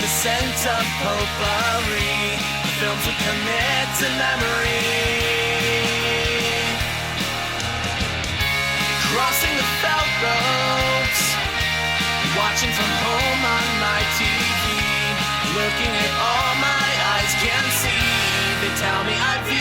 the scent of potpourri, the films we commit to memory. Crossing the felt roads, watching from home on my TV, looking at all my eyes can see. They tell me I view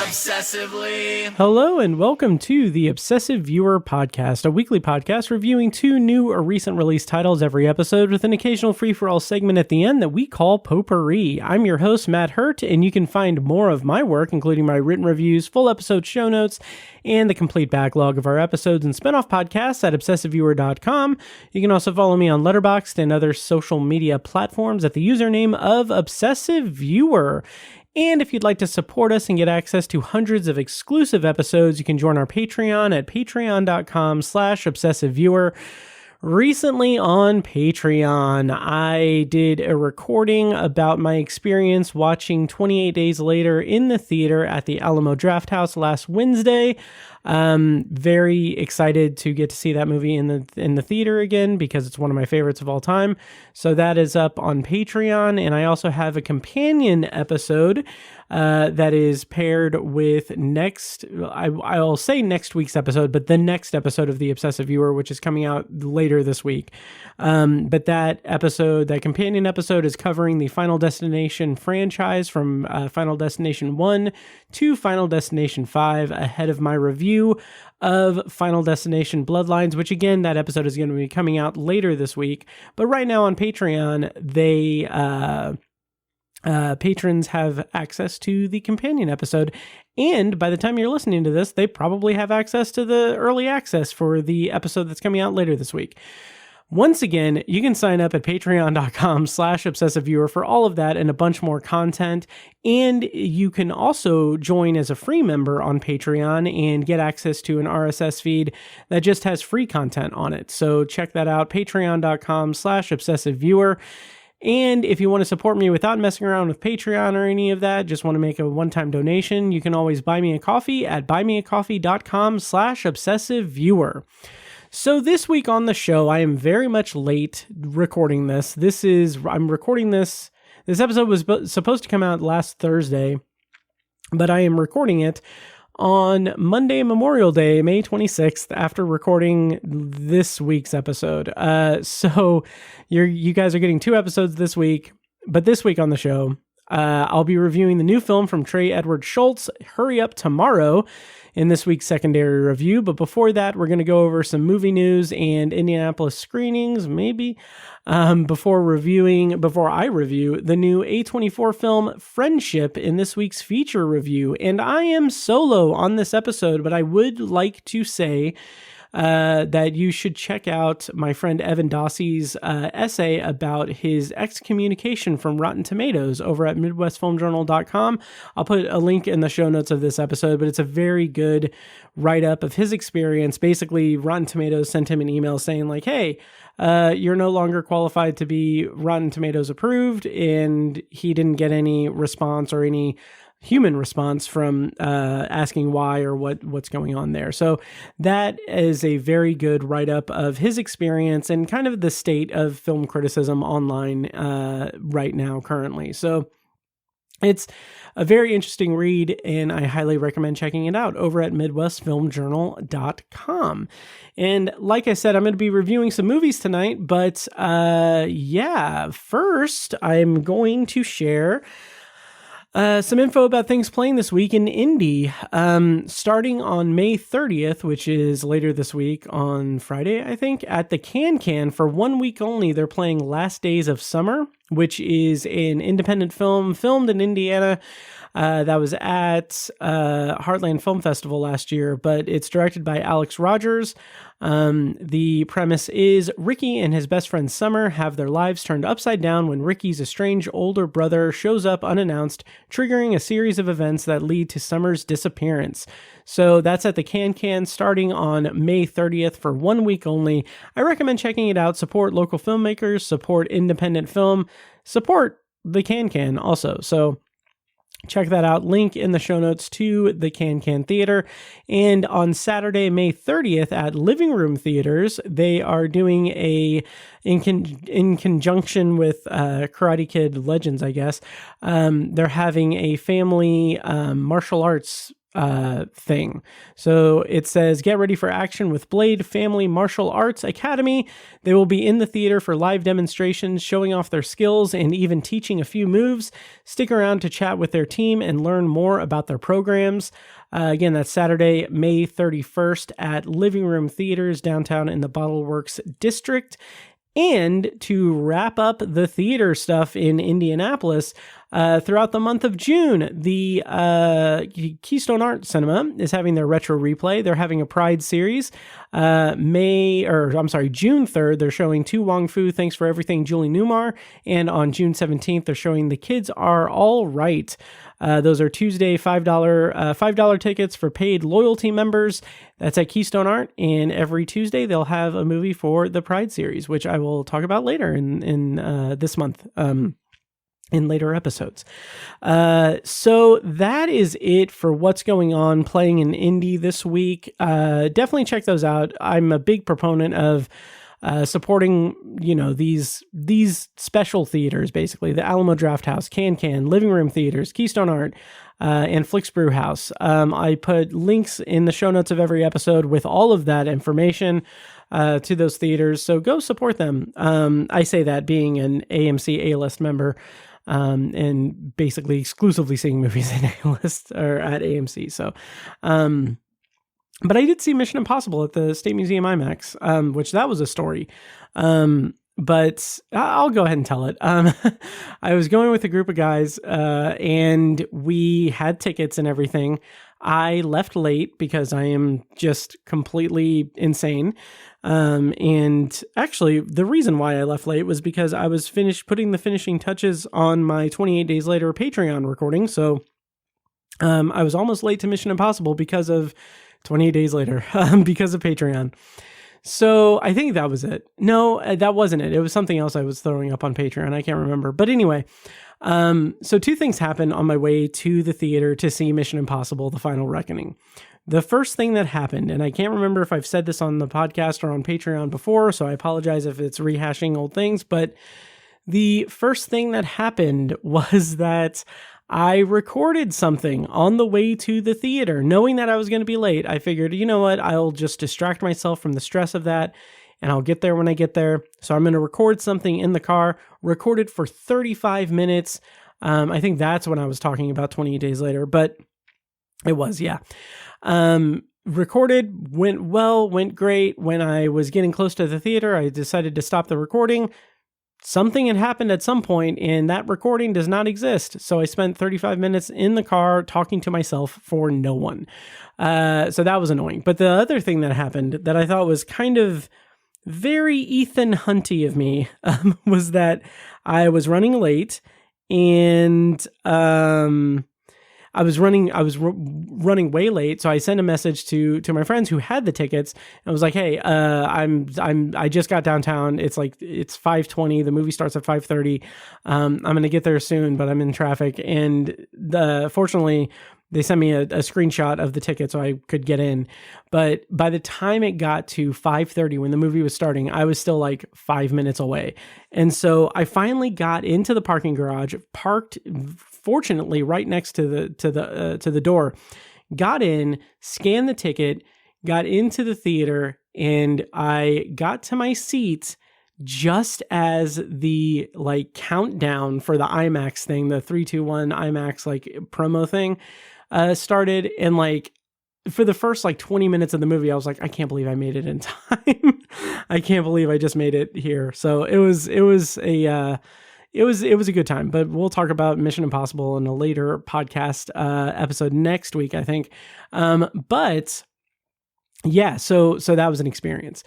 obsessively. Hello and welcome to the Obsessive Viewer Podcast, a weekly podcast reviewing 2 new or recent release titles every episode with an occasional free-for-all segment at the end that we call Potpourri. I'm your host, Matt Hurt, and you can find more of my work, including my written reviews, full episode show notes, and the complete backlog of our episodes and spinoff podcasts at obsessiveviewer.com. You can also follow me on Letterboxd and other social media platforms at the username of Obsessive Viewer. And if you'd like to support us and get access to hundreds of exclusive episodes, you can join our Patreon at patreon.com/obsessiveviewer. Recently on Patreon, I did a recording about my experience watching 28 Days Later in the theater at the Alamo Drafthouse last Wednesday. Very excited to get to see that movie in the theater again because it's one of my favorites of all time. So that is up on Patreon, and I also have a companion episode that is paired with I'll say next week's episode, but the next episode of The Obsessive Viewer, which is coming out later this week. But that companion episode is covering the Final Destination franchise from Final Destination 1 to Final Destination 5 ahead of my review of Final Destination Bloodlines, which again, that episode is going to be coming out later this week. But right now on Patreon, patrons have access to the companion episode, and by the time you're listening to this, they probably have access to the early access for the episode that's coming out later this week. Once again, you can sign up at patreon.com/obsessiveviewer for all of that and a bunch more content. And you can also join as a free member on Patreon and get access to an RSS feed that just has free content on it. So check that out, patreon.com/obsessiveviewer. And if you want to support me without messing around with Patreon or any of that, just want to make a one-time donation, you can always buy me a coffee at buymeacoffee.com/obsessiveviewer. So this week on the show, I am very much late recording this. This episode was supposed to come out last Thursday, but I am recording it on Monday, Memorial Day, May 26th, after recording this week's episode. So you guys are getting 2 episodes this week, but this week on the show, I'll be reviewing the new film from Trey Edward Schultz, Hurry Up Tomorrow, in this week's secondary review. But before that, we're going to go over some movie news and Indianapolis screenings, maybe, before I review the new A24 film Friendship in this week's feature review. And I am solo on this episode, but I would like to say that you should check out my friend Evan Dossey's essay about his excommunication from Rotten Tomatoes over at MidwestFilmJournal.com. I'll put a link in the show notes of this episode, but it's a very good write-up of his experience. Basically, Rotten Tomatoes sent him an email saying like, hey, you're no longer qualified to be Rotten Tomatoes approved, and he didn't get any response or any human response from asking why or what's going on there. So that is a very good write-up of his experience and kind of the state of film criticism online right now currently. So it's a very interesting read, and I highly recommend checking it out over at MidwestFilmJournal.com. And like I said, I'm going to be reviewing some movies tonight, but first I'm going to share some info about things playing this week in Indy. Starting on May 30th, which is later this week on Friday, I think, at the Can for 1 week only, they're playing Last Days of Summer, which is an independent film filmed in Indiana that was at Heartland Film Festival last year, but it's directed by Alex Rogers. The premise is Ricky and his best friend Summer have their lives turned upside down when Ricky's estranged older brother shows up unannounced, triggering a series of events that lead to Summer's disappearance. So that's at the Can starting on May 30th for 1 week only. I recommend checking it out. Support local filmmakers, support independent film, support the Can also. So Check that out. Link in the show notes to the Can Theater. And on Saturday, May 30th at Living Room Theaters, they are doing in conjunction with Karate Kid Legends, I guess. They're having a family martial arts thing. So it says, get ready for action with Blade Family Martial Arts Academy. They will be in the theater for live demonstrations, showing off their skills and even teaching a few moves. Stick around to chat with their team and learn more about their programs. Again, that's Saturday, May 31st at Living Room Theaters downtown in the Bottleworks District. And to wrap up the theater stuff in Indianapolis, throughout the month of June, the Keystone Art Cinema is having their retro replay. They're having a Pride series. June 3rd, they're showing To Wong Fu, Thanks for Everything, Julie Newmar. And on June 17th, they're showing The Kids Are All Right. Those are Tuesday $5 tickets for paid loyalty members. That's at Keystone Art, and every Tuesday they'll have a movie for the Pride series, which I will talk about later in this month. In later episodes. So that is it for what's going on playing in Indy this week. Definitely check those out. I'm a big proponent of supporting, these special theaters, basically the Alamo Drafthouse, Can, Living Room Theaters, Keystone Art, and Flix Brew House. I put links in the show notes of every episode with all of that information to those theaters. So go support them. I say that being an AMC A-list member. And basically exclusively seeing movies in A-list or at AMC. So, but I did see Mission Impossible at the State Museum IMAX, which that was a story. But I'll go ahead and tell it. I was going with a group of guys, and we had tickets and everything. I left late because I am just completely insane. And actually the reason why I left late was because I was putting the finishing touches on my 28 Days Later Patreon recording. So, I was almost late to Mission Impossible because of 28 Days Later, because of Patreon. So I think that was it. No, that wasn't it. It was something else I was throwing up on Patreon. I can't remember. But anyway, so two things happened on my way to the theater to see Mission Impossible: The Final Reckoning. The first thing that happened, and I can't remember if I've said this on the podcast or on Patreon before, so I apologize if it's rehashing old things, but the first thing that happened was that I recorded something on the way to the theater. Knowing that I was going to be late, I figured, you know what, I'll just distract myself from the stress of that, and I'll get there when I get there. So I'm going to record something in the car, recorded for 35 minutes. I think that's when I was talking about 28 Days Later, but it was, yeah. Recorded, went great. When I was getting close to the theater, I decided to stop the recording. Something had happened at some point, and that recording does not exist. So I spent 35 minutes in the car talking to myself for no one. So that was annoying. But the other thing that happened that I thought was kind of very Ethan Hunty of me was that I was running late, and I was running way late. So I sent a message to my friends who had the tickets, and I was like, hey, I just got downtown. It's 5:20. The movie starts at 5:30. I'm going to get there soon, but I'm in traffic. And fortunately they sent me a screenshot of the ticket so I could get in. But by the time it got to 5:30, when the movie was starting, I was still like 5 minutes away. And so I finally got into the parking garage, parked fortunately right next to the door, got in, scanned the ticket, got into the theater, and I got to my seat just as the countdown for the IMAX thing, the 3, 2, 1 IMAX promo thing started. And for the first 20 minutes of the movie, I was like, I can't believe I made it in time. I can't believe I just made it here. So it was a good time, but we'll talk about Mission Impossible in a later podcast episode next week, I think. But yeah, so that was an experience.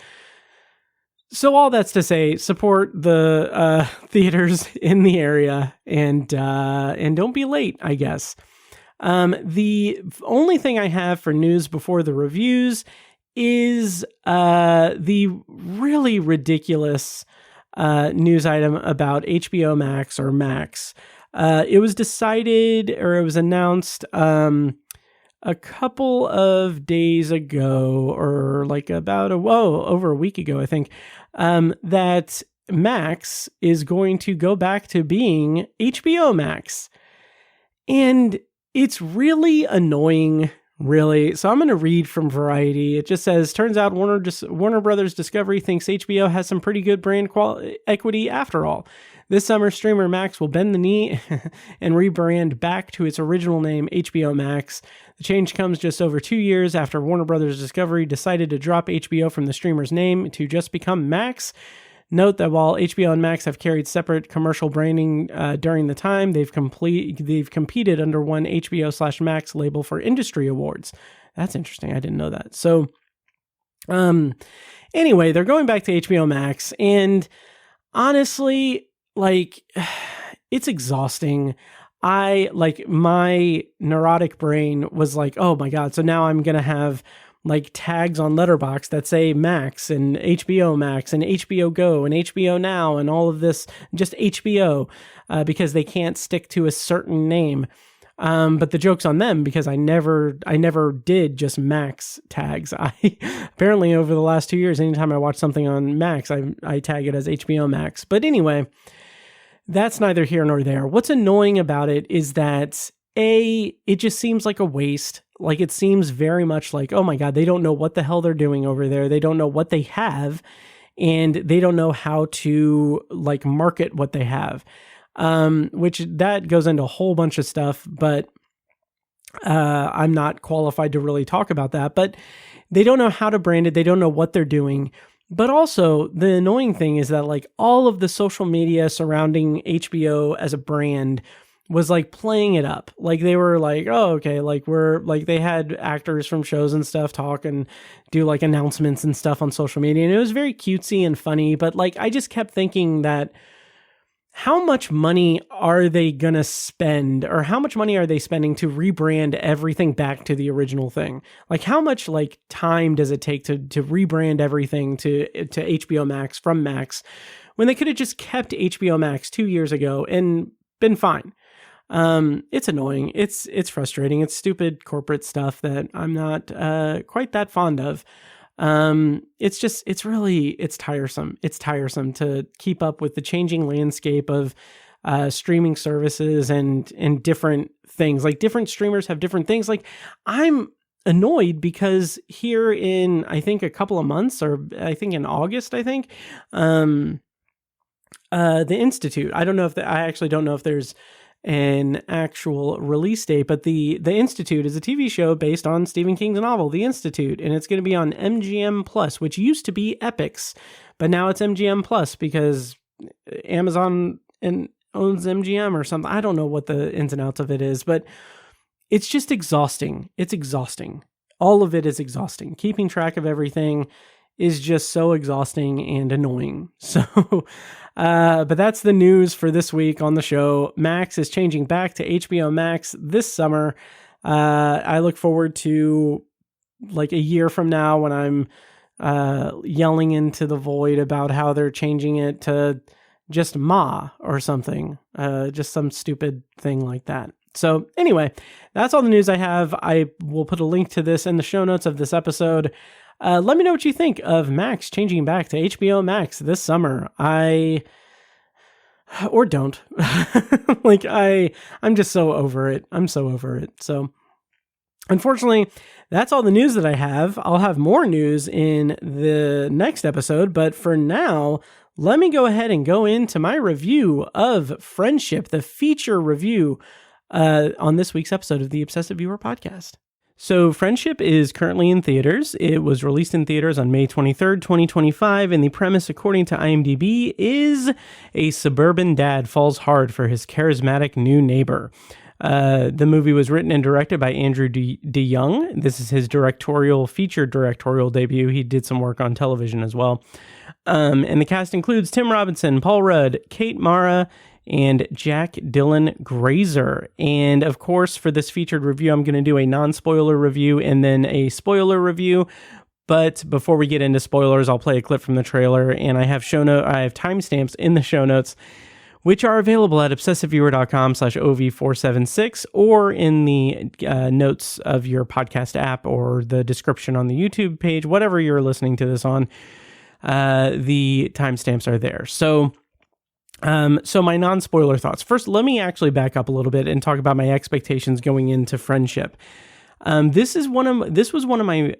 So all that's to say, support the theaters in the area, and don't be late, I guess. The only thing I have for news before the reviews is the really ridiculous news item about HBO Max or Max It was decided, or it was announced a couple of days ago, or like over a week ago, I think, that Max is going to go back to being HBO Max. And it's really annoying, really. So I'm going to read from Variety. It just says, turns out Warner Brothers Discovery thinks HBO has some pretty good brand equity after all. This summer, streamer Max will bend the knee and rebrand back to its original name, HBO Max. The change comes just over 2 years after Warner Brothers Discovery decided to drop HBO from the streamer's name to just become Max. Note that while HBO and Max have carried separate commercial branding during the time, they've competed under one HBO/Max label for industry awards. That's interesting. I didn't know that. So, anyway, they're going back to HBO Max, and honestly, like, it's exhausting. My neurotic brain was like, oh my God, so now I'm going to have like tags on Letterboxd that say Max and HBO Max and HBO Go and HBO Now and all of this, just HBO, because they can't stick to a certain name. But the joke's on them, because I never did just Max tags. I apparently over the last 2 years, anytime I watch something on Max, I tag it as HBO Max. But anyway, that's neither here nor there. What's annoying about it is that it just seems like a waste. Like, it seems very much like, oh my God, they don't know what the hell they're doing over there. They don't know what they have, and they don't know how to like market what they have. Which that goes into a whole bunch of stuff, but I'm not qualified to really talk about that. But they don't know how to brand it. They don't know what they're doing. But also, the annoying thing is that like all of the social media surrounding HBO as a brand was like playing it up. Like they were like, oh, okay, like they had actors from shows and stuff talk and do like announcements and stuff on social media. And it was very cutesy and funny. But like, I just kept thinking that, how much money are they going to spend, or how much money are they spending to rebrand everything back to the original thing? Like, how much like time does it take to rebrand everything to HBO Max from Max, when they could have just kept HBO Max 2 years ago and been fine? It's annoying. It's frustrating. It's stupid corporate stuff that I'm not quite that fond of. It's tiresome. It's tiresome to keep up with the changing landscape of streaming services and different things. Like, different streamers have different things. Like, I'm annoyed because here in, I think, a couple of months, or I think in August, I think, the Institute, I actually don't know if there's an actual release date, but the Institute is a TV show based on Stephen King's novel, The Institute, and it's going to be on MGM Plus, which used to be Epix, but now it's MGM Plus because Amazon owns MGM or something. I don't know what the ins and outs of it is, but it's just exhausting. It's exhausting. All of it is exhausting. Keeping track of everything is just so exhausting and annoying. So, but that's the news for this week on the show. Max is changing back to HBO Max this summer. I look forward to like a year from now when I'm yelling into the void about how they're changing it to just Ma or something, just some stupid thing like that. So anyway, that's all the news I have. I will put a link to this in the show notes of this episode. Let me know what you think of Max changing back to HBO Max this summer. Or don't. Like, I'm just so over it. I'm so over it. So, unfortunately, that's all the news that I have. I'll have more news in the next episode, but for now, let me go ahead and go into my review of Friendship, the feature review on this week's episode of the Obsessive Viewer podcast. So Friendship is currently in theaters. It was released in theaters on May 23rd, 2025, and the premise, according to IMDb, is a suburban dad falls hard for his charismatic new neighbor. The movie was written and directed by Andrew DeYoung. This is his feature directorial debut. He did some work on television as well. And the cast includes Tim Robinson, Paul Rudd, Kate Mara, and Jack Dylan Grazer. And of course, for this featured review, I'm going to do a non-spoiler review and then a spoiler review. But before we get into spoilers, I'll play a clip from the trailer, and I have timestamps in the show notes which are available at obsessiveviewer.com/OV476 or in the notes of your podcast app or the description on the YouTube page, whatever you're listening to this on. The timestamps are there. So my non-spoiler thoughts. First, let me actually back up a little bit and talk about my expectations going into Friendship. This was one of my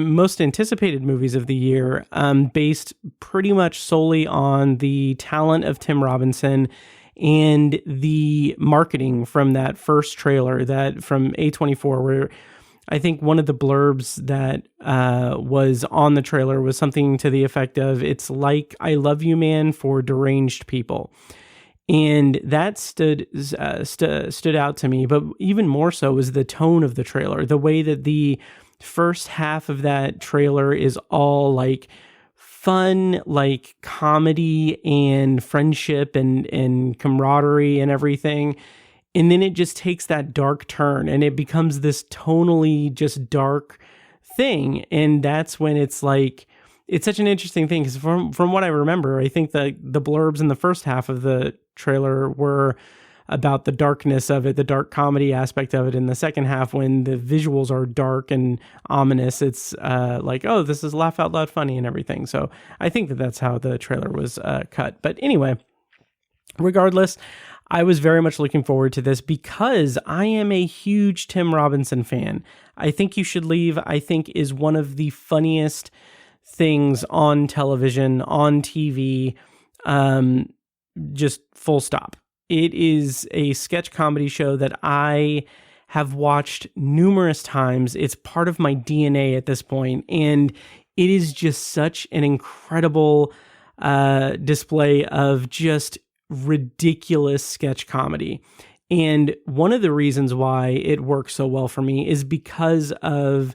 most anticipated movies of the year, based pretty much solely on the talent of Tim Robinson and the marketing from that first trailer that from A24, where I think one of the blurbs that was on the trailer was something to the effect of, "It's like I Love You Man for deranged people." And that stood out to me, but even more so was the tone of the trailer. The way that the first half of that trailer is all like fun, like comedy and friendship and camaraderie and everything. And then it just takes that dark turn and it becomes this tonally just dark thing. And that's when it's like, it's such an interesting thing because from what I remember, I think the blurbs in the first half of the trailer were about the darkness of it, the dark comedy aspect of it. In the second half, when the visuals are dark and ominous, it's like, oh, this is laugh out loud funny and everything. So I think that's how the trailer was cut. But anyway, regardless, I was very much looking forward to this because I am a huge Tim Robinson fan. I Think You Should Leave, I think, is one of the funniest things on television, on TV, just full stop. It is a sketch comedy show that I have watched numerous times. It's part of my DNA at this point, and it is just such an incredible display of just ridiculous sketch comedy. And one of the reasons why it works so well for me is because of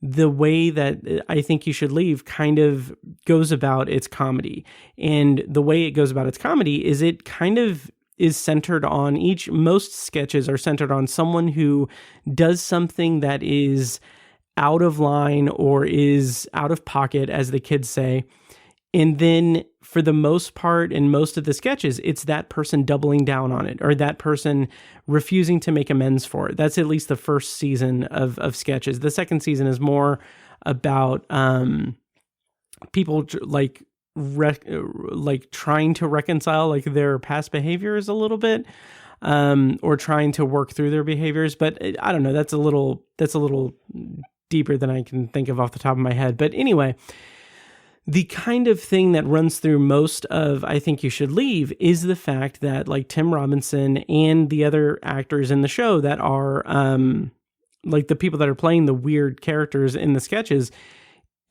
the way that I Think You Should Leave kind of goes about its comedy. And the way it goes about its comedy is it kind of is centered on most sketches are centered on someone who does something that is out of line or is out of pocket, as the kids say. And then for the most part, in most of the sketches, it's that person doubling down on it or that person refusing to make amends for it. That's at least the first season of sketches. The second season is more about people like trying to reconcile like their past behaviors a little bit, or trying to work through their behaviors. But I don't know. That's a little deeper than I can think of off the top of my head. But anyway, the kind of thing that runs through most of I Think You Should Leave is the fact that like Tim Robinson and the other actors in the show that are like the people that are playing the weird characters in the sketches,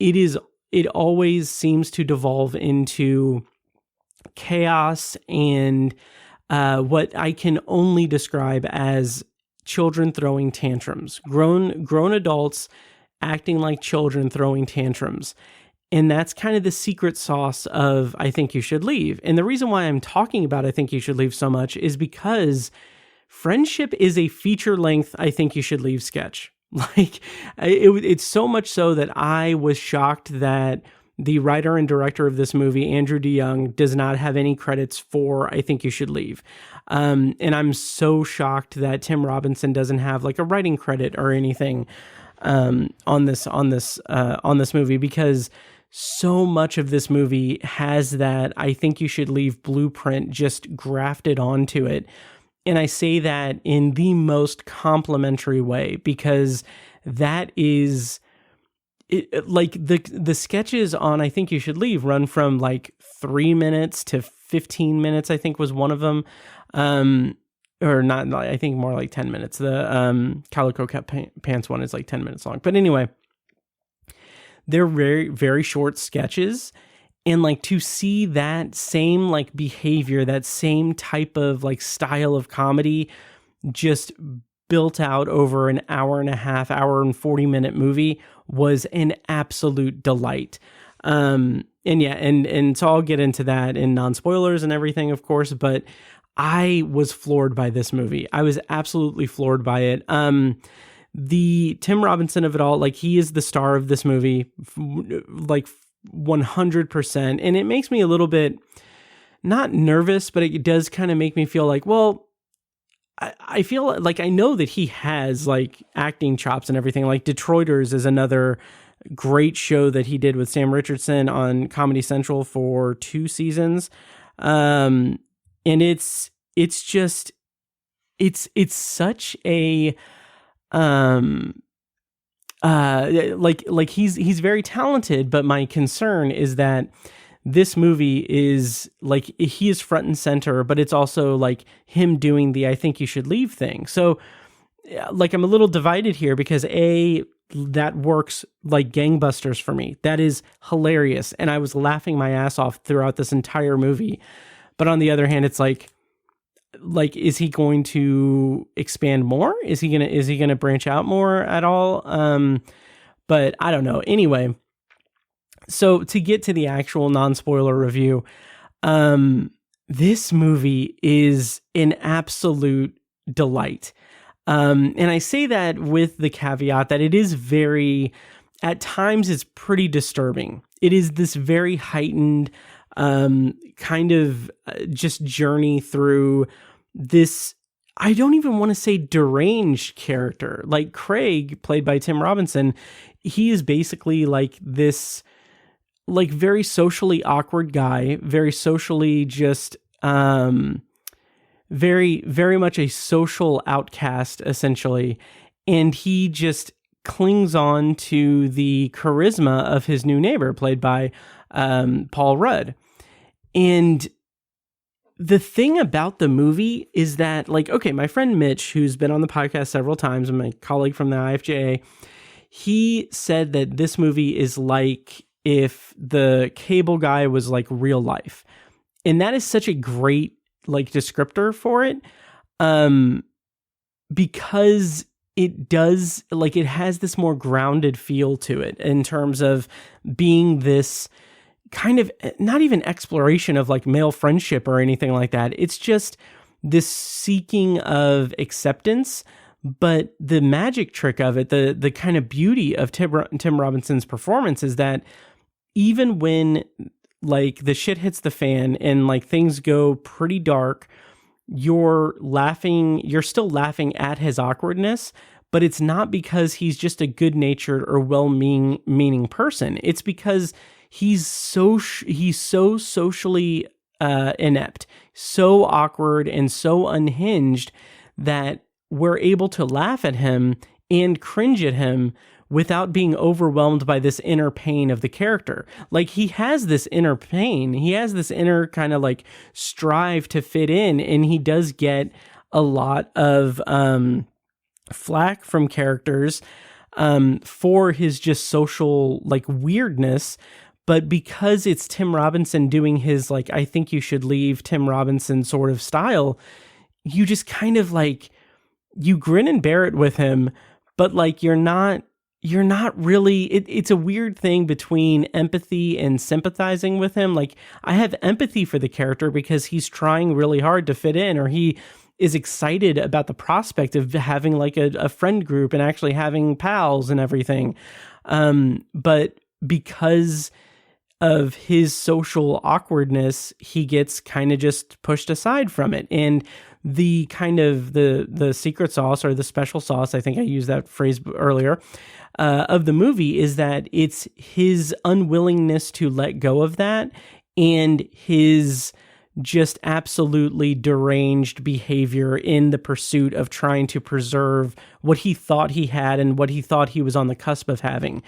it always seems to devolve into chaos and what I can only describe as children throwing tantrums, grown adults acting like children throwing tantrums. And that's kind of the secret sauce of I Think You Should Leave. And the reason why I'm talking about I Think You Should Leave so much is because Friendship is a feature-length I Think You Should Leave sketch. Like, it's so much so that I was shocked that the writer and director of this movie, Andrew DeYoung, does not have any credits for I Think You Should Leave. And I'm so shocked that Tim Robinson doesn't have like a writing credit or anything on this movie, because so much of this movie has that I Think You Should Leave blueprint just grafted onto it. And I say that in the most complimentary way, because that is like the sketches on I Think You Should Leave run from like 3 minutes to 15 minutes, I think was one of them. Or not, I think more like 10 minutes. The Calico Cut Pants one is like 10 minutes long. But anyway, they're very, very short sketches. And like to see that same like behavior, that same type of like style of comedy just built out over an hour and 40-minute movie was an absolute delight. And so I'll get into that in non-spoilers and everything, of course, but I was floored by this movie. I was absolutely floored by it. The Tim Robinson of it all, like he is the star of this movie, like 100%. And it makes me a little bit not nervous, but it does kind of make me feel like, well, I feel like I know that he has like acting chops and everything. Like Detroiters is another great show that he did with Sam Richardson on Comedy Central for 2 seasons. And it's just, it's such a, like he's very talented, but my concern is that this movie is like, he is front and center, but it's also like him doing the I think you should leave thing. So like I'm a little divided here because that works like gangbusters for me. That is hilarious. And I was laughing my ass off throughout this entire movie. But on the other hand, it's like, is he going to expand more? Is he gonna branch out more at all? But I don't know. Anyway, so to get to the actual non-spoiler review, this movie is an absolute delight. And I say that with the caveat that it is at times it's pretty disturbing. It is this very heightened kind of just journey through this, I don't even want to say deranged character. Like Craig, played by Tim Robinson, he is basically like this, like very socially awkward guy, very socially just, very, very much a social outcast, essentially. And he just clings on to the charisma of his new neighbor, played by Paul Rudd. And the thing about the movie is that, like, okay, my friend Mitch, who's been on the podcast several times, and my colleague from the IFJA, he said that this movie is like if the cable guy was like real life. And that is such a great like descriptor for it. Because it does, like, it has this more grounded feel to it in terms of being this kind of not even exploration of like male friendship or anything like that. It's just this seeking of acceptance. But the magic trick of it, the kind of beauty of Tim Robinson's performance is that even when like the shit hits the fan and like things go pretty dark, you're still laughing at his awkwardness, but it's not because he's just a good-natured or well-meaning person. It's because he's so socially inept, so awkward, and so unhinged that we're able to laugh at him and cringe at him without being overwhelmed by this inner pain of the character. Like, he has this inner pain. He has this inner kind of like strive to fit in, and he does get a lot of flack from characters for his just social like weirdness. But because it's Tim Robinson doing his like I think you should leave Tim Robinson sort of style, you just kind of like, you grin and bear it with him, but like you're not really, it's a weird thing between empathy and sympathizing with him. Like, I have empathy for the character because he's trying really hard to fit in, or he is excited about the prospect of having like a friend group and actually having pals and everything. But because of his social awkwardness, he gets kind of just pushed aside from it. And the kind of the secret sauce or the special sauce, I think I used that phrase earlier, of the movie is that it's his unwillingness to let go of that and his just absolutely deranged behavior in the pursuit of trying to preserve what he thought he had and what he thought he was on the cusp of having.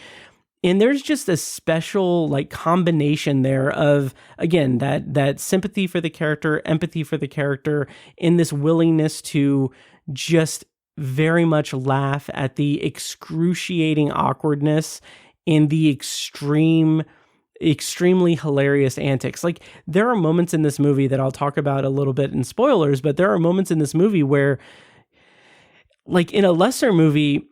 And there's just a special like combination there of, again, that sympathy for the character, empathy for the character, and this willingness to just very much laugh at the excruciating awkwardness and the extremely hilarious antics. Like, there are moments in this movie that I'll talk about a little bit in spoilers, but there are moments in this movie where, like in a lesser movie,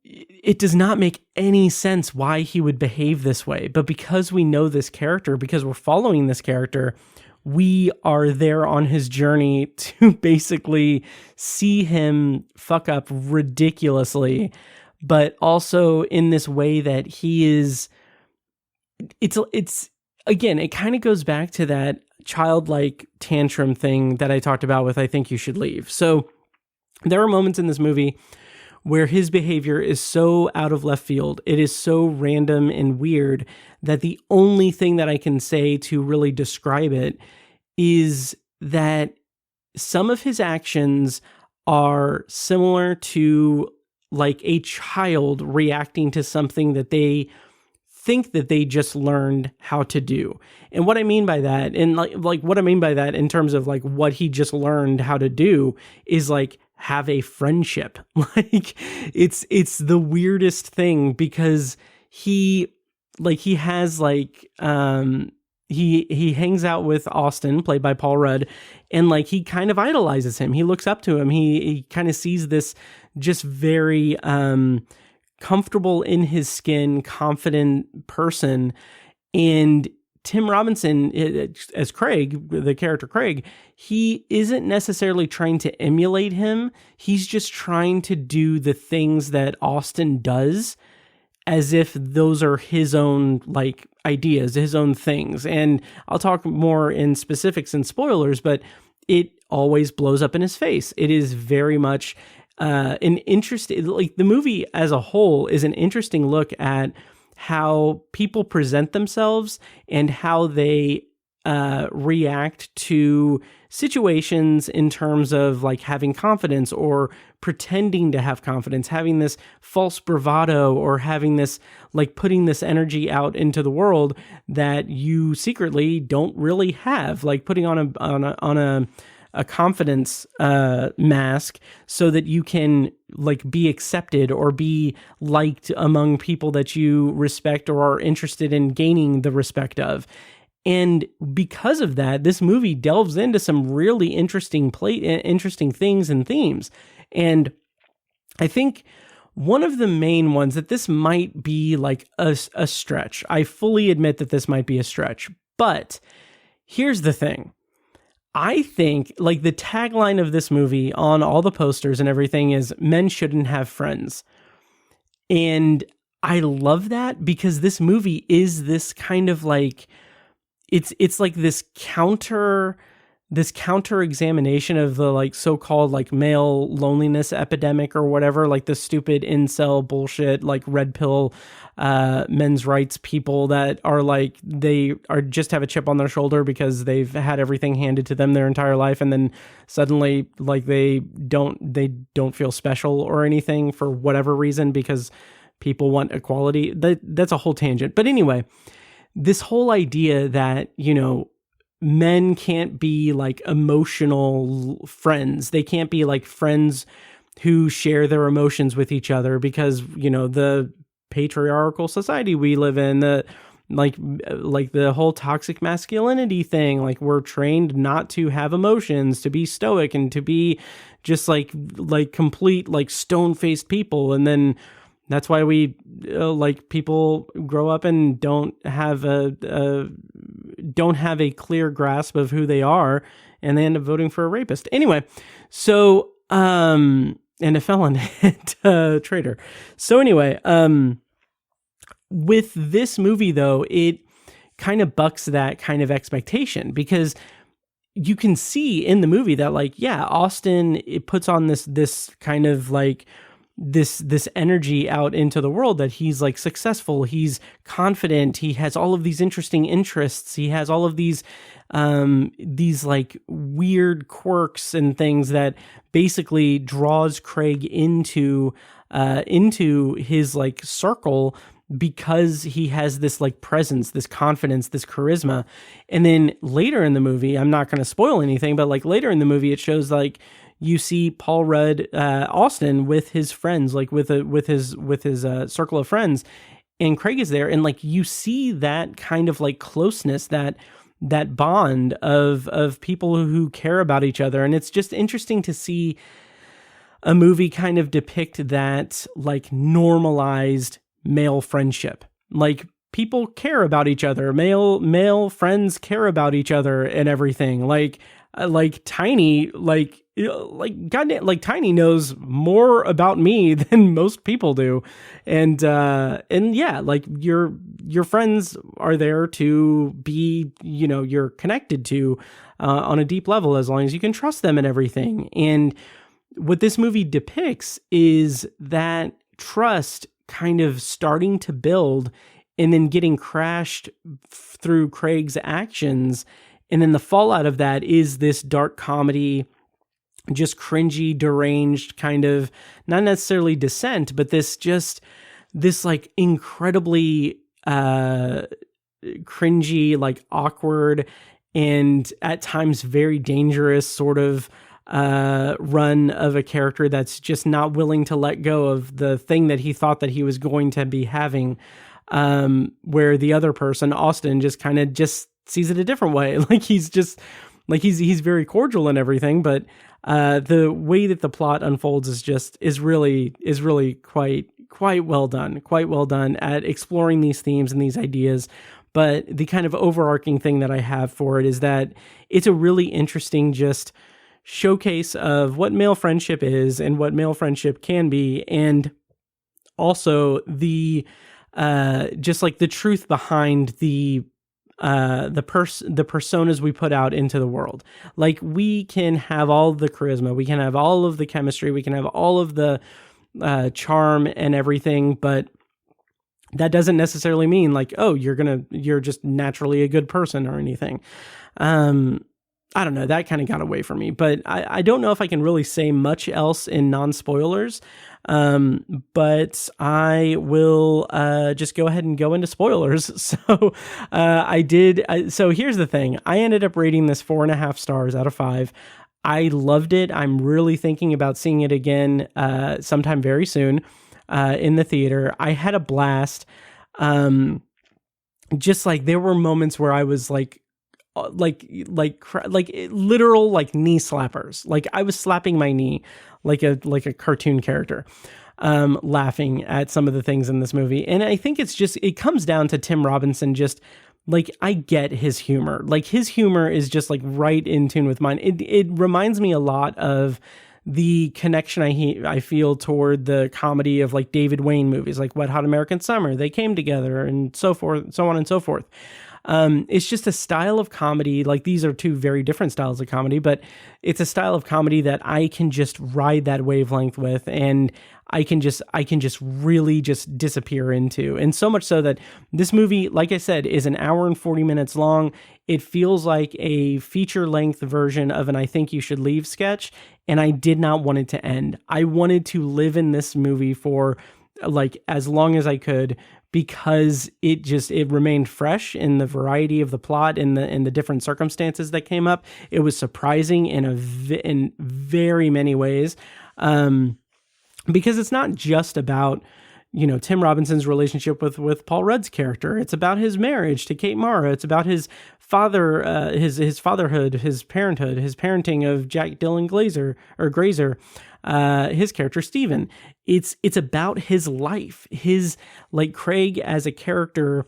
it does not make any sense why he would behave this way. But because we know this character, because we're following this character, we are there on his journey to basically see him fuck up ridiculously, but also in this way that he is, again, it kind of goes back to that childlike tantrum thing that I talked about with I Think You Should Leave. So there are moments in this movie where his behavior is so out of left field, it is so random and weird that the only thing that I can say to really describe it is that some of his actions are similar to like a child reacting to something that they think that they just learned how to do. And what I mean by that, and like what I mean by that in terms of like what he just learned how to do is like have a friendship. Like it's the weirdest thing because he has like he hangs out with Austin, played by Paul Rudd, and like he kind of idolizes him. He looks up to him. He kind of sees this just very comfortable in his skin, confident person. And Tim Robinson, as Craig, the character Craig, he isn't necessarily trying to emulate him. He's just trying to do the things that Austin does as if those are his own like ideas, his own things. And I'll talk more in specifics and spoilers, but it always blows up in his face. It is very much an interesting, like the movie as a whole is an interesting look at how people present themselves and how they react to situations in terms of like having confidence or pretending to have confidence, having this false bravado or having this like putting this energy out into the world that you secretly don't really have, like putting on a confidence mask so that you can like be accepted or be liked among people that you respect or are interested in gaining the respect of. And because of that, this movie delves into some really interesting things and themes. And I think one of the main ones that this might be like a stretch. I fully admit that this might be a stretch, but here's the thing. I think like the tagline of this movie on all the posters and everything is men shouldn't have friends. And I love that because this movie is this kind of like, it's like this counter examination of the like so-called like male loneliness epidemic or whatever, like the stupid incel bullshit, like red pill men's rights people that are like, they are just have a chip on their shoulder because they've had everything handed to them their entire life. And then suddenly like they don't feel special or anything for whatever reason because people want equality. That's a whole tangent. But anyway, this whole idea that, you know, men can't be like emotional friends. They can't be like friends who share their emotions with each other because, you know, the patriarchal society we live in, the like the whole toxic masculinity thing, like we're trained not to have emotions, to be stoic and to be just like complete like stone-faced people. And then that's why we like people grow up and don't have a clear grasp of who they are, and they end up voting for a rapist. Anyway, so and a felon and traitor. So anyway, with this movie though, it kind of bucks that kind of expectation because you can see in the movie that like, yeah, Austin, it puts on this kind of like this energy out into the world that he's like successful, he's confident, he has all of these interesting interests, he has all of these like weird quirks and things that basically draws Craig into his like circle because he has this like presence, this confidence, this charisma. And then later in the movie, I'm not going to spoil anything, but like later in the movie, it shows like you see Paul Rudd, Austin with his friends, like with his circle of friends, and Craig is there, and like you see that kind of like closeness, that bond of people who care about each other, and it's just interesting to see a movie kind of depict that like normalized male friendship, like people care about each other, male friends care about each other and everything, like. like Tiny, goddamn, like Tiny knows more about me than most people do. And yeah, like your friends are there to be, you're connected to, on a deep level, as long as you can trust them and everything. And what this movie depicts is that trust kind of starting to build and then getting crashed through Craig's actions. And then the fallout of that is this dark comedy, just cringy, deranged kind of, not necessarily descent, but this like incredibly cringy, like awkward, and at times very dangerous sort of run of a character that's just not willing to let go of the thing that he thought that he was going to be having, where the other person, Austin, just kind of just sees it a different way. Like he's he's very cordial and everything, but the way that the plot unfolds is really quite well done at exploring these themes and these ideas. But the kind of overarching thing that I have for it is that it's a really interesting just showcase of what male friendship is and what male friendship can be, and also the just like the truth behind the personas we put out into the world. Like, we can have all of the charisma, we can have all of the chemistry, we can have all of the charm and everything, but that doesn't necessarily mean like, oh, you're just naturally a good person or anything. I don't know, that kind of got away from me, but I don't know if I can really say much else in non-spoilers. But I will just go ahead and go into spoilers. So so here's the thing. I ended up rating this 4.5 stars out of 5. I loved it. I'm really thinking about seeing it again sometime very soon in the theater. I had a blast. Just like there were moments where I was like literal like knee slappers. Like I was slapping my knee like a cartoon character, laughing at some of the things in this movie. And I think it comes down to Tim Robinson. Just like, I get his humor. Like his humor is just like right in tune with mine. It reminds me a lot of the connection I feel toward the comedy of like David Wayne movies, like Wet Hot American Summer. They came together and so forth, so on and so forth. It's just a style of comedy. Like, these are two very different styles of comedy, but it's a style of comedy that I can just ride that wavelength with, and I can just really just disappear into. And so much so that this movie, like I said, is an hour and 40 minutes long. It feels like a feature-length version of an I Think You Should Leave sketch, and I did not want it to end. I wanted to live in this movie for like as long as I could, because it remained fresh in the variety of the plot and the different circumstances that came up. It was surprising in very many ways, because it's not just about, Tim Robinson's relationship with Paul Rudd's character. It's about his marriage to Kate Mara. It's about his father, his fatherhood, his parenthood, his parenting of Jack Dylan Grazer, his character Steven. It's about his life, his like Craig as a character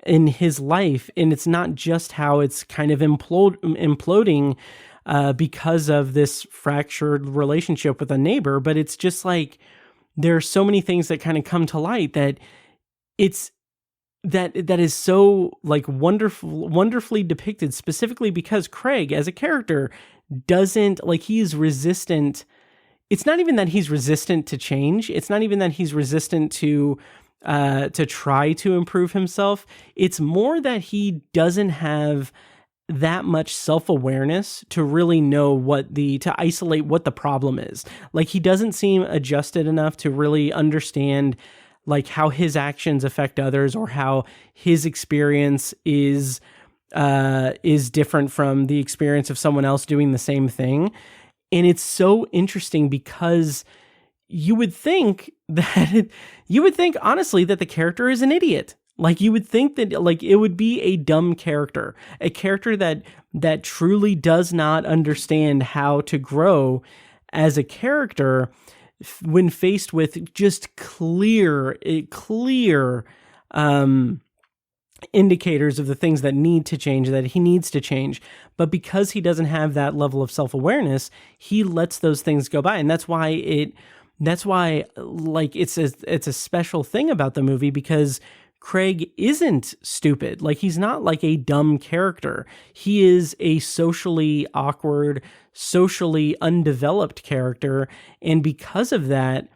in his life, and it's not just how it's kind of imploding because of this fractured relationship with a neighbor, but it's just like there are so many things that kind of come to light that that is so like wonderfully depicted, specifically because Craig as a character doesn't like, he's resistant. It's not even that he's resistant to change. It's not even that he's resistant to try to improve himself. It's more that he doesn't have that much self-awareness to really know to isolate what the problem is. Like, he doesn't seem adjusted enough to really understand like how his actions affect others, or how his experience is different from the experience of someone else doing the same thing. And it's so interesting because you would think honestly that the character is an idiot. Like, you would think that like it would be a dumb character, a character that truly does not understand how to grow as a character when faced with just clear indicators of the things that need to change, that he needs to change. But because he doesn't have that level of self-awareness, he lets those things go by. And that's why like it's a special thing about the movie, because Craig isn't stupid. Like, he's not like a dumb character. He is a socially awkward, socially undeveloped character. And because of that,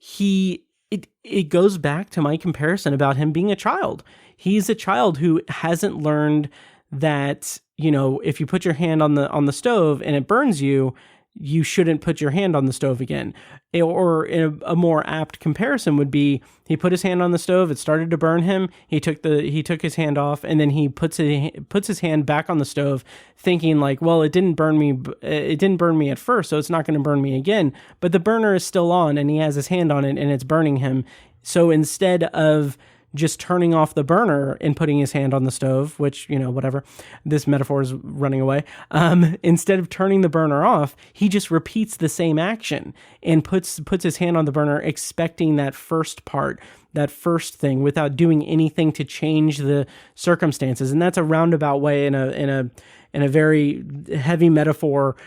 it goes back to my comparison about him being a child. He's a child who hasn't learned that, if you put your hand on the stove and it burns you, you shouldn't put your hand on the stove again. Or a more apt comparison would be, he put his hand on the stove, it started to burn him, he took his hand off, and then he puts his hand back on the stove, thinking like, well, it didn't burn me at first, so it's not going to burn me again. But the burner is still on, and he has his hand on it, and it's burning him. So instead of just turning off the burner and putting his hand on the stove, which, whatever, this metaphor is running away. Instead of turning the burner off, he just repeats the same action and puts his hand on the burner, expecting that first part, that first thing, without doing anything to change the circumstances. And that's a roundabout way in a very heavy metaphor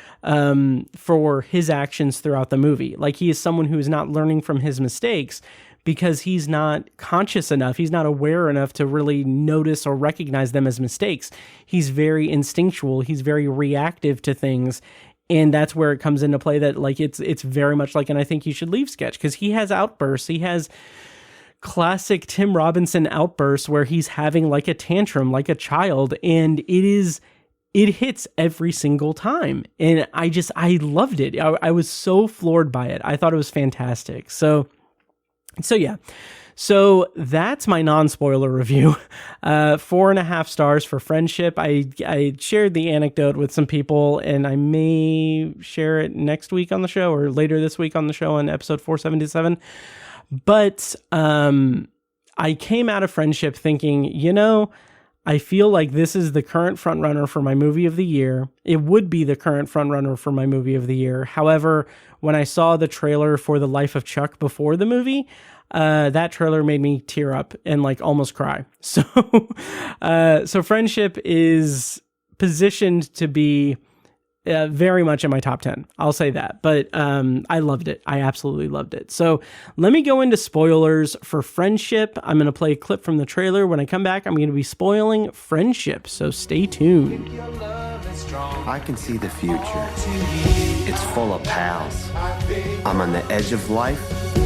for his actions throughout the movie. Like, he is someone who is not learning from his mistakes, because he's not conscious enough, he's not aware enough to really notice or recognize them as mistakes. He's very instinctual, he's very reactive to things, and that's where it comes into play that, like, it's very much like an I Think You Should Leave sketch, because he has outbursts, he has classic Tim Robinson outbursts where he's having like a tantrum, like a child, and it hits every single time. And I loved it. I was so floored by it. I thought it was fantastic. So yeah, so that's my non-spoiler review. 4.5 stars for Friendship. I shared the anecdote with some people, and I may share it next week on the show, or later this week on the show on episode 477. But I came out of Friendship thinking, I feel like this is the current frontrunner for my movie of the year. It would be the current frontrunner for my movie of the year. However, when I saw the trailer for The Life of Chuck before the movie, that trailer made me tear up and like almost cry. So Friendship is positioned to be very much in my top 10. I'll say that. But I loved it. I absolutely loved it. So let me go into spoilers for Friendship. I'm going to play a clip from the trailer. When I come back, I'm going to be spoiling Friendship. So stay tuned. I can see the future. It's full of pals. I'm on the edge of life,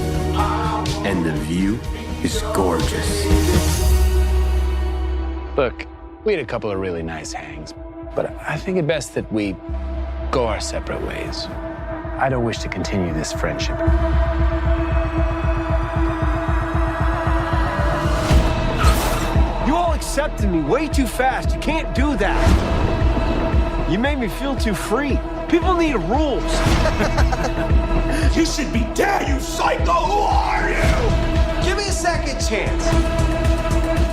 and the view is gorgeous. Look, we had a couple of really nice hangs, but I think it best that we go our separate ways. I don't wish to continue this friendship. You all accepted me way too fast. You can't do that. You made me feel too free. People need rules. You should be dead, you psycho! Who are you? Give me a second chance.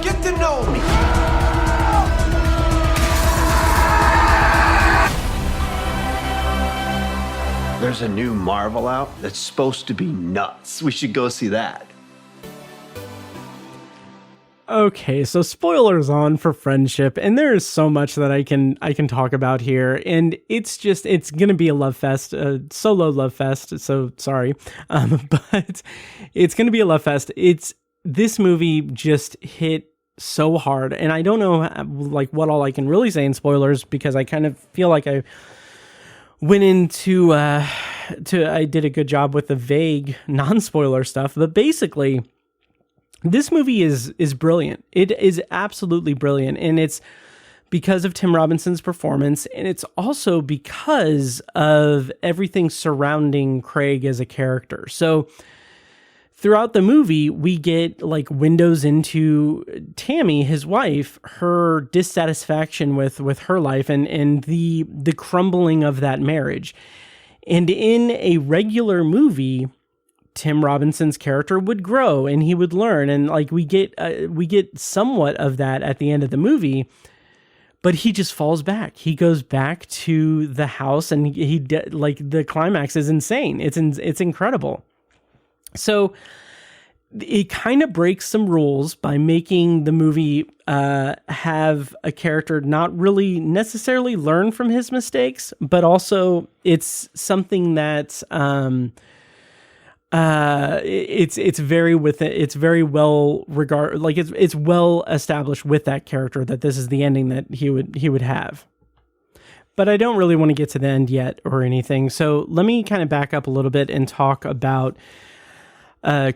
Get to know me. There's a new Marvel out that's supposed to be nuts. We should go see that. Okay, so spoilers on for Friendship, and there is so much that I can talk about here, and it's gonna be a love fest, a solo love fest. So sorry, but it's gonna be a love fest. This movie just hit so hard, and I don't know like what all I can really say in spoilers, because I kind of feel like I went into I did a good job with the vague non-spoiler stuff, but basically, this movie is brilliant. It is absolutely brilliant, and it's because of Tim Robinson's performance, and it's also because of everything surrounding Craig as a character. So throughout the movie, we get like windows into Tammy, his wife, her dissatisfaction with her life, and the crumbling of that marriage. And in a regular movie, Tim Robinson's character would grow and he would learn, and like we get somewhat of that at the end of the movie, but he just falls back. He goes back to the house, and like the climax is insane. It's incredible. So it kind of breaks some rules by making the movie have a character not really necessarily learn from his mistakes, but also it's something that it's very well regarded, like it's well established with that character that this is the ending that he would have. But I don't really want to get to the end yet or anything. So let me kind of back up a little bit and talk about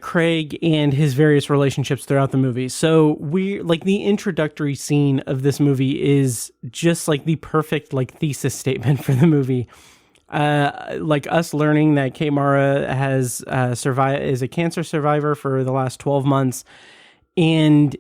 Craig and his various relationships throughout the movie. So the introductory scene of this movie is just like the perfect like thesis statement for the movie. Like us learning that Kate Mara has is a cancer survivor for the last 12 months, and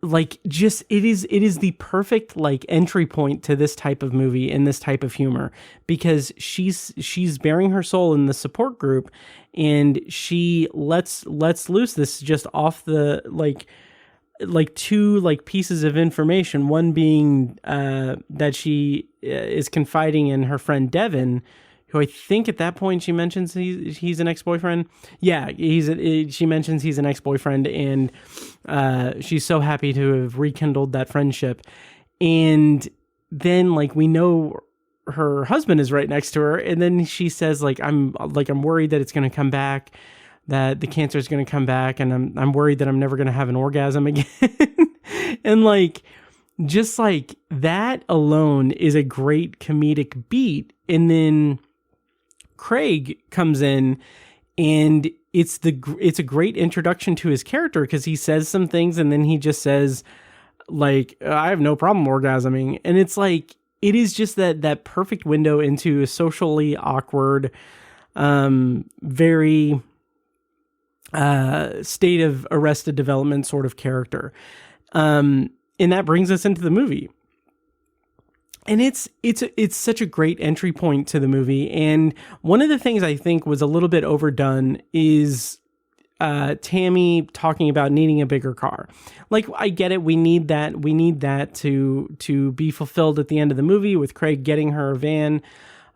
like just it is the perfect like entry point to this type of movie and this type of humor, because she's bearing her soul in the support group, and she lets loose this just off the like two like pieces of information, one being that she is confiding in her friend Devin, who I think at that point she mentions he's an ex-boyfriend. Yeah, she mentions he's an ex-boyfriend, and she's so happy to have rekindled that friendship. And then like we know her husband is right next to her, and then she says I'm worried that it's going to come back, that the cancer is going to come back, and I'm worried that I'm never going to have an orgasm again. And like just like that alone is a great comedic beat. And then Craig comes in, and it's a great introduction to his character, because he says some things and then he just says like, I have no problem orgasming. And it's like, it is just that perfect window into a socially awkward, very state of arrested development sort of character. And that brings us into the movie. And it's such a great entry point to the movie. And one of the things I think was a little bit overdone is Tammy talking about needing a bigger car. Like, I get it. We need that to be fulfilled at the end of the movie, with Craig getting her a van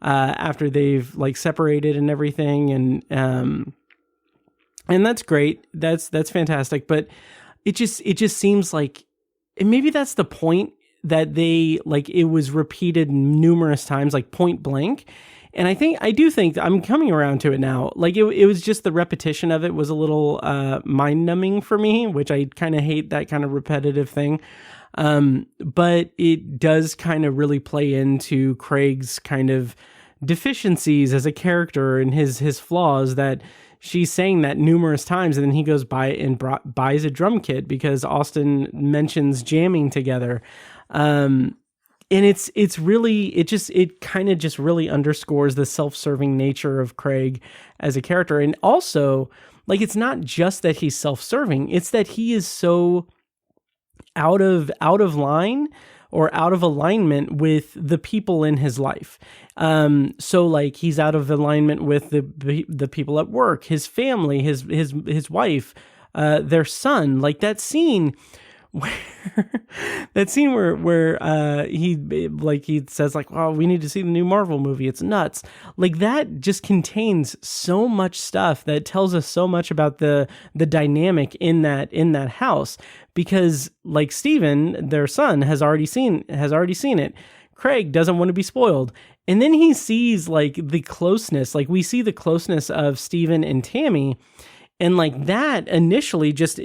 after they've like separated and everything. And that's great. That's fantastic. But it just seems like, and maybe that's the point, that they like it was repeated numerous times, like point blank. And I do think I'm coming around to it now. Like it was just the repetition of it was a little mind numbing for me, which I kind of hate that kind of repetitive thing. But it does kind of really play into Craig's kind of deficiencies as a character and his flaws, that she's saying that numerous times, and then he goes by and buys a drum kit because Austin mentions jamming together. And it kind of just really underscores the self-serving nature of Craig as a character. And also, like, it's not just that he's self-serving, it's that he is so out of line or out of alignment with the people in his life. So like he's out of alignment with the people at work, his family, his wife, their son. Like that scene where he says like, "Oh, we need to see the new Marvel movie. It's nuts." Like that just contains so much stuff that tells us so much about the dynamic in that house, because like Steven, their son, has already seen it. Craig doesn't want to be spoiled. And then he sees like the closeness, like we see the closeness of Steven and Tammy. And like that initially just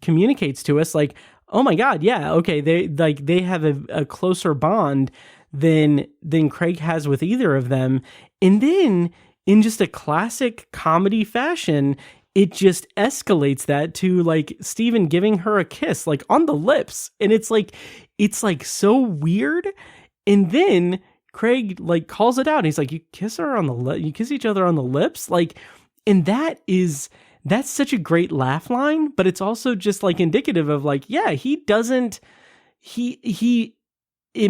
communicates to us like, oh my God, yeah, okay, they have a closer bond than Craig has with either of them. And then in just a classic comedy fashion, it just escalates that to like Steven giving her a kiss like on the lips. And it's like so weird. And then Craig like calls it out. He's like, you kiss each other on the lips, like. And that's such a great laugh line, but it's also just like indicative of like, yeah, it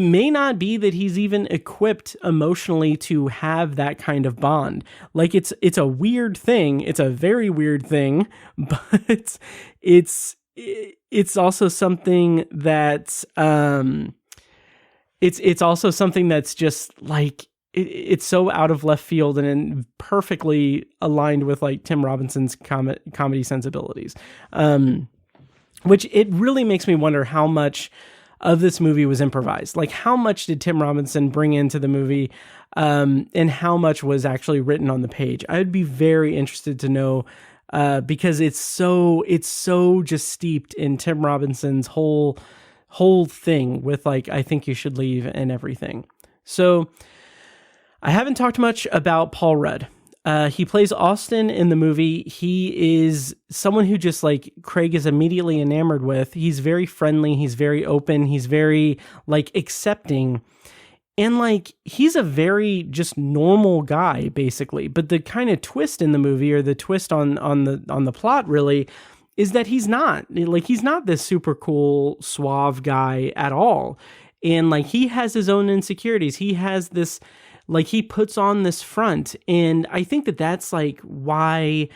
may not be that he's even equipped emotionally to have that kind of bond. Like it's a weird thing. It's a very weird thing, but it's also something that's, it's also something that's just like, it's so out of left field and perfectly aligned with like Tim Robinson's comedy sensibilities. Which it really makes me wonder how much of this movie was improvised. Like, how much did Tim Robinson bring into the movie, and how much was actually written on the page? I'd be very interested to know, because it's so just steeped in Tim Robinson's whole thing with like, I think you should leave and everything. So I haven't talked much about Paul Rudd. He plays Austin in the movie. He is someone who just like Craig is immediately enamored with. He's very friendly. He's very open. He's very like accepting. And like, he's a very just normal guy basically. But the kind of twist in the movie, or the twist on the plot really, is that he's not this super cool, suave guy at all. And like, he has his own insecurities. He has this, like, he puts on this front. And I think that that's like why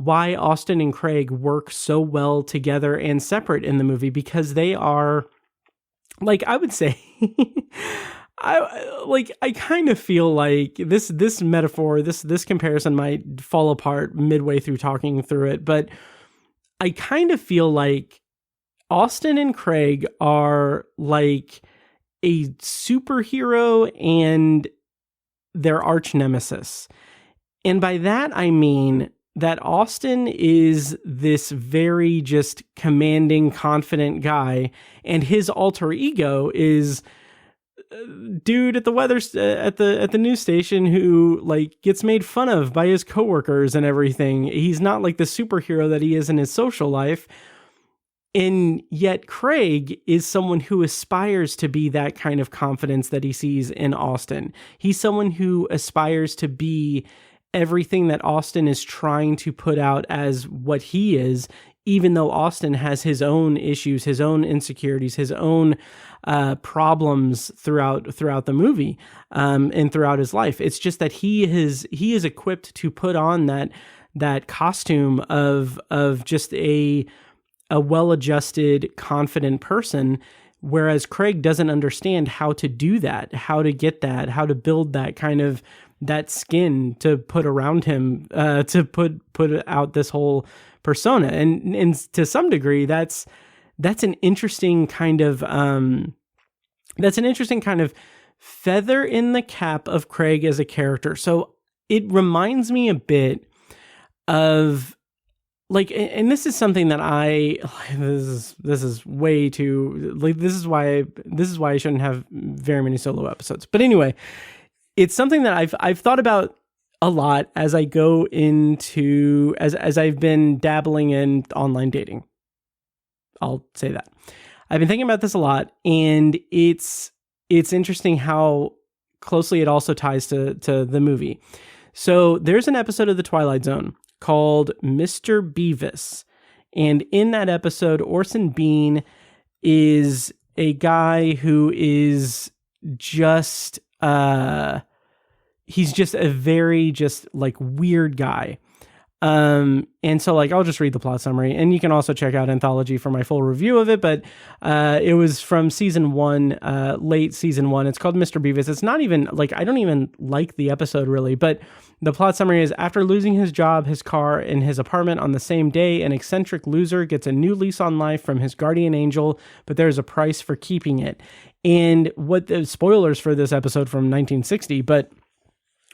Austin and Craig work so well together and separate in the movie, because they are, like, I would say, I kind of feel like this metaphor, this comparison might fall apart midway through talking through it, but I kind of feel like Austin and Craig are like a superhero and their arch nemesis. And by that, I mean that Austin is this very just commanding, confident guy, and his alter ego is dude at the weather at the news station who like gets made fun of by his coworkers and everything. He's not like the superhero that he is in his social life. And yet Craig is someone who aspires to be that kind of confidence that he sees in Austin. He's someone who aspires to be everything that Austin is trying to put out as what he is, even though Austin has his own issues, his own insecurities, his own problems throughout the movie, and throughout his life. It's just that he is equipped to put on that costume of just a well-adjusted, confident person, whereas Craig doesn't understand how to do that, how to get that, how to build that kind of that skin to put around him, to put out this whole persona. And to some degree, that's an interesting kind of feather in the cap of Craig as a character. So it reminds me a bit of, like, and this is something that this is way too, like, this is why I shouldn't have very many solo episodes. But anyway, it's something that I've thought about a lot as I go into, as I've been dabbling in online dating. I'll say that. I've been thinking about this a lot, and it's interesting how closely it also ties to the movie. So there's an episode of The Twilight Zone called Mr. Beavis. And in that episode, Orson Bean is a guy who is just, he's just a very just like weird guy. And so like, I'll just read the plot summary, and you can also check out Anthology for my full review of it. But, it was from season 1, late season 1. It's called Mr. Beavis. It's not even like, I don't even like the episode really, but the plot summary is: after losing his job, his car, and his apartment on the same day, an eccentric loser gets a new lease on life from his guardian angel, but there's a price for keeping it. And what the spoilers for this episode from 1960, but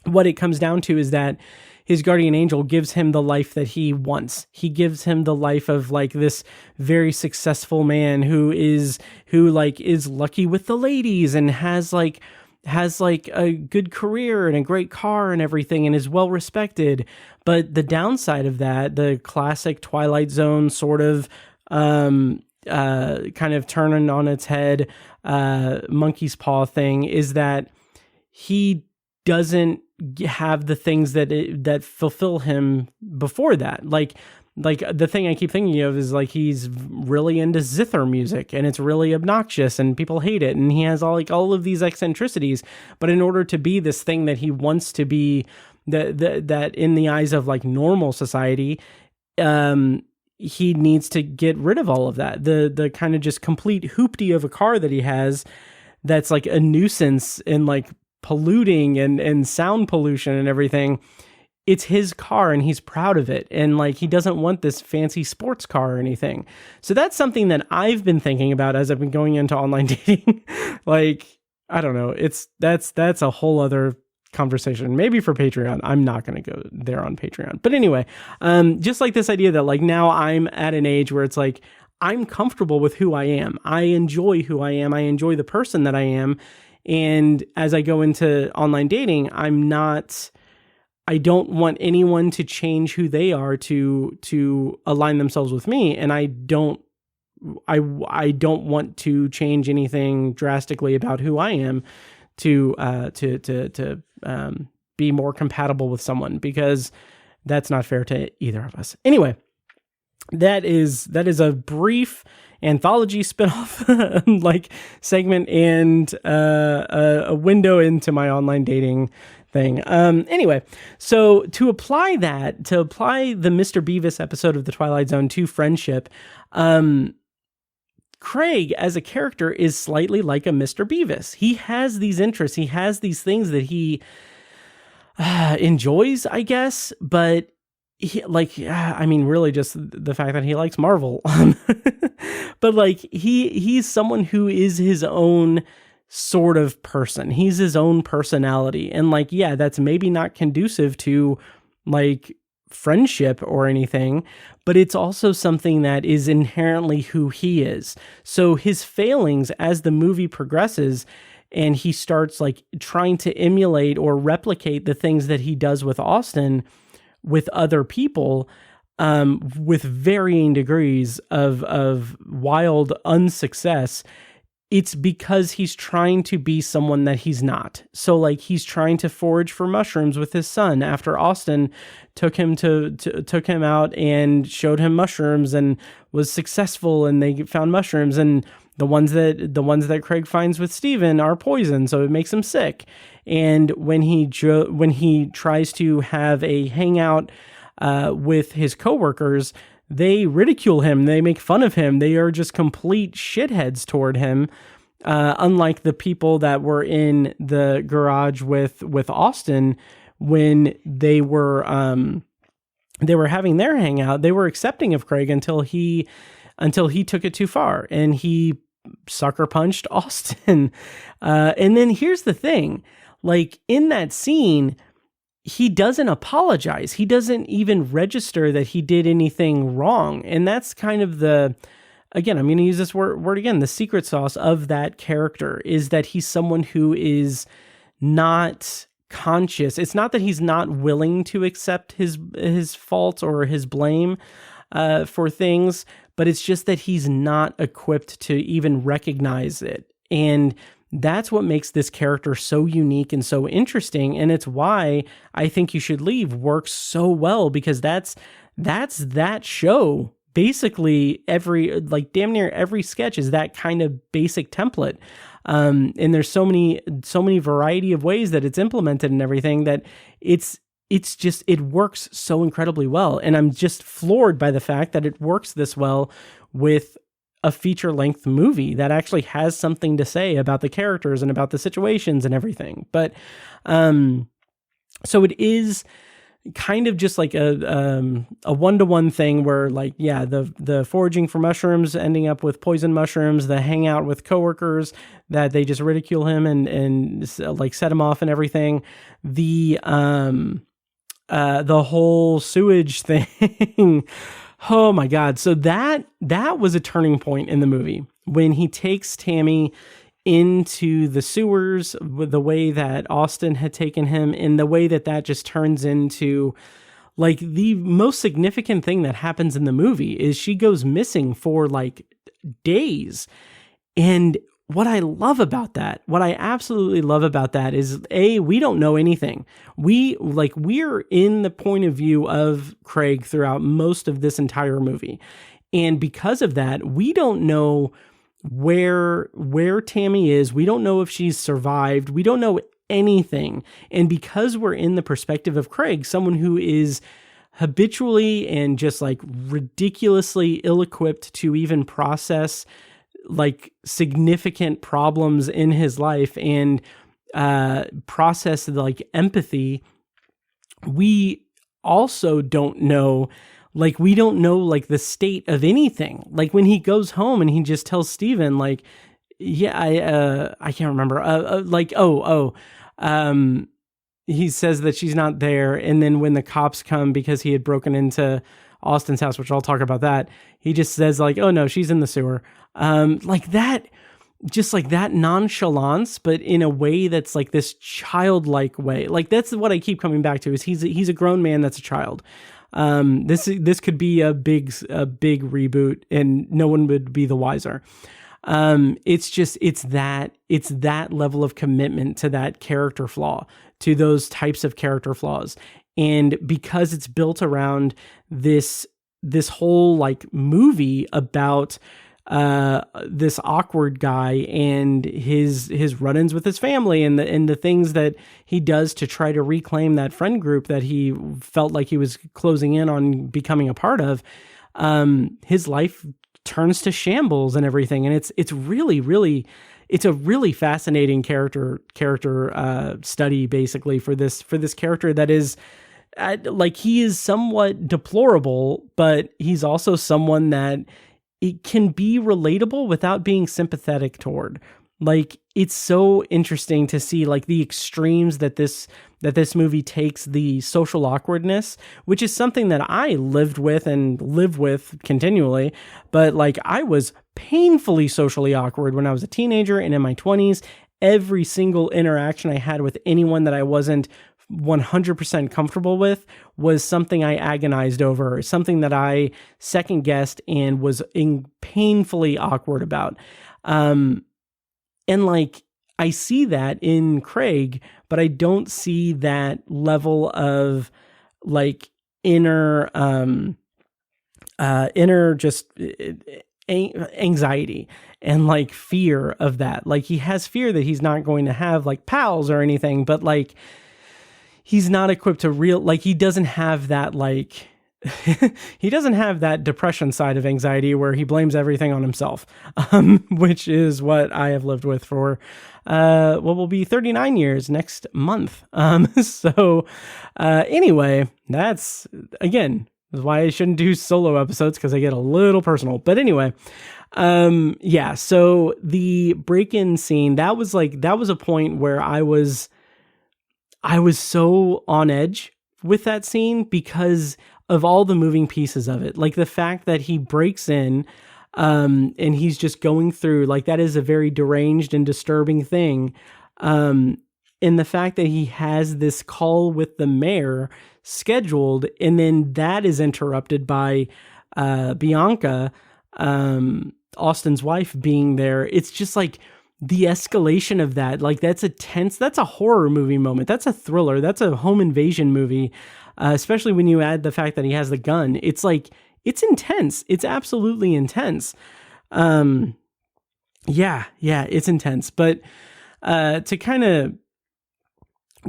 what it comes down to is that his guardian angel gives him the life that he wants. He gives him the life of like this very successful man who is lucky with the ladies and has like a good career and a great car and everything and is well respected. But the downside of that, the classic Twilight Zone sort of kind of turning on its head monkey's paw thing, is that he doesn't have the things that fulfill him before that. Like the thing I keep thinking of is like, he's really into zither music and it's really obnoxious and people hate it. And he has all of these eccentricities, but in order to be this thing that he wants to be, that in the eyes of like normal society, he needs to get rid of all of that. The kind of just complete hoopty of a car that he has, that's like a nuisance and like polluting and sound pollution and everything, it's his car and he's proud of it. And like, he doesn't want this fancy sports car or anything. So that's something that I've been thinking about as I've been going into online dating. Like, I don't know. That's a whole other conversation, maybe for Patreon. I'm not going to go there on Patreon. But anyway, just like this idea that like now I'm at an age where it's like, I'm comfortable with who I am. I enjoy who I am. I enjoy the person that I am. And as I go into online dating, I don't want anyone to change who they are to align themselves with me. And I don't want to change anything drastically about who I am to be more compatible with someone, because that's not fair to either of us. Anyway, that is a brief anthology spinoff like segment and a window into my online dating thing. Anyway, so to apply the Mr. Beavis episode of The Twilight Zone to friendship, Craig as a character is slightly like a Mr. Beavis. He has these interests. He has these things that he enjoys, I guess, but really just the fact that he likes Marvel. But like he's someone who is his own sort of person. He's his own personality. And like, yeah, that's maybe not conducive to like friendship or anything, but it's also something that is inherently who he is. So his failings as the movie progresses and he starts like trying to emulate or replicate the things that he does with Austin with other people, with varying degrees of wild unsuccess, it's because he's trying to be someone that he's not. So like he's trying to forage for mushrooms with his son after Austin took him out and showed him mushrooms and was successful, and they found mushrooms, and the ones that Craig finds with Steven are poison, so it makes him sick. And when he tries to have a hangout with his coworkers, they ridicule him. They make fun of him. They are just complete shitheads toward him. Unlike the people that were in the garage with Austin when they were having their hangout, they were accepting of Craig until he took it too far and he sucker punched Austin. And then here's the thing, like in that scene, he doesn't apologize. He doesn't even register that he did anything wrong. And that's kind of again, I'm going to use this word again, the secret sauce of that character is that he's someone who is not conscious. It's not that he's not willing to accept his faults or his blame for things, but it's just that he's not equipped to even recognize it. And that's what makes this character so unique and so interesting. And it's why I Think You Should Leave works so well, because that's that show. Basically damn near every sketch is that kind of basic template. And there's so many variety of ways that it's implemented and everything that it works so incredibly well. And I'm just floored by the fact that it works this well with a feature-length movie that actually has something to say about the characters and about the situations and everything. But so it is kind of just like a one-to-one thing where like, yeah, the foraging for mushrooms ending up with poison mushrooms, the hangout with coworkers that they just ridicule him and like set him off and everything. The whole sewage thing. Oh my God. So that was a turning point in the movie when he takes Tammy into the sewers with the way that Austin had taken him, in the way that just turns into like the most significant thing that happens in the movie is she goes missing for like days. And what I love about that, what I absolutely love about that is we don't know anything. We're in the point of view of Craig throughout most of this entire movie. And because of that, we don't know where Tammy is. We don't know if she's survived. We don't know anything. And because we're in the perspective of Craig, someone who is habitually and just like ridiculously ill-equipped to even process like significant problems in his life and process like empathy, we also don't know, like, we don't know like the state of anything. Like when he goes home and he just tells Steven like, yeah, I can't remember, he says that she's not there. And then when the cops come because he had broken into Austin's house, which I'll talk about that, he just says like, oh no, she's in the sewer. Like that, just like that nonchalance, but in a way that's like this childlike way. Like that's what I keep coming back to, is he's a grown man that's a child. This could be a big reboot and no one would be the wiser. It's that level of commitment to that character flaw, to those types of character flaws. And because it's built around this whole like movie about this awkward guy and his run-ins with his family and the things that he does to try to reclaim that friend group that he felt like he was closing in on becoming a part of, his life turns to shambles and everything. And it's a really fascinating character study basically for this character that is like, he is somewhat deplorable, but he's also someone that it can be relatable without being sympathetic toward. Like, it's so interesting to see like the extremes that this movie takes the social awkwardness, which is something that I lived with and live with continually. But like, I was painfully socially awkward when I was a teenager and in my 20s. Every single interaction I had with anyone that I wasn't 100% comfortable with was something I agonized over, something that I second guessed and was painfully awkward about. And like, I see that in Craig, but I don't see that level of like inner just anxiety and like fear of that. Like, he has fear that he's not going to have like pals or anything, but like, he's not equipped to he doesn't have that like, he doesn't have that depression side of anxiety where he blames everything on himself, which is what I have lived with for, what will be 39 years next month. Anyway, that's, again, why I shouldn't do solo episodes, because I get a little personal. But anyway, so the break-in scene, that was a point where I was so on edge with that scene because of all the moving pieces of it. Like the fact that he breaks in, and he's just going through, like, that is a very deranged and disturbing thing. And the fact that he has this call with the mayor scheduled, and then that is interrupted by Bianca, Austin's wife, being there. It's just like the escalation of that. Like, that's a horror movie moment. That's a thriller. That's a home invasion movie. Especially when you add the fact that he has the gun. It's like, it's intense. It's absolutely intense. It's intense. But to kind of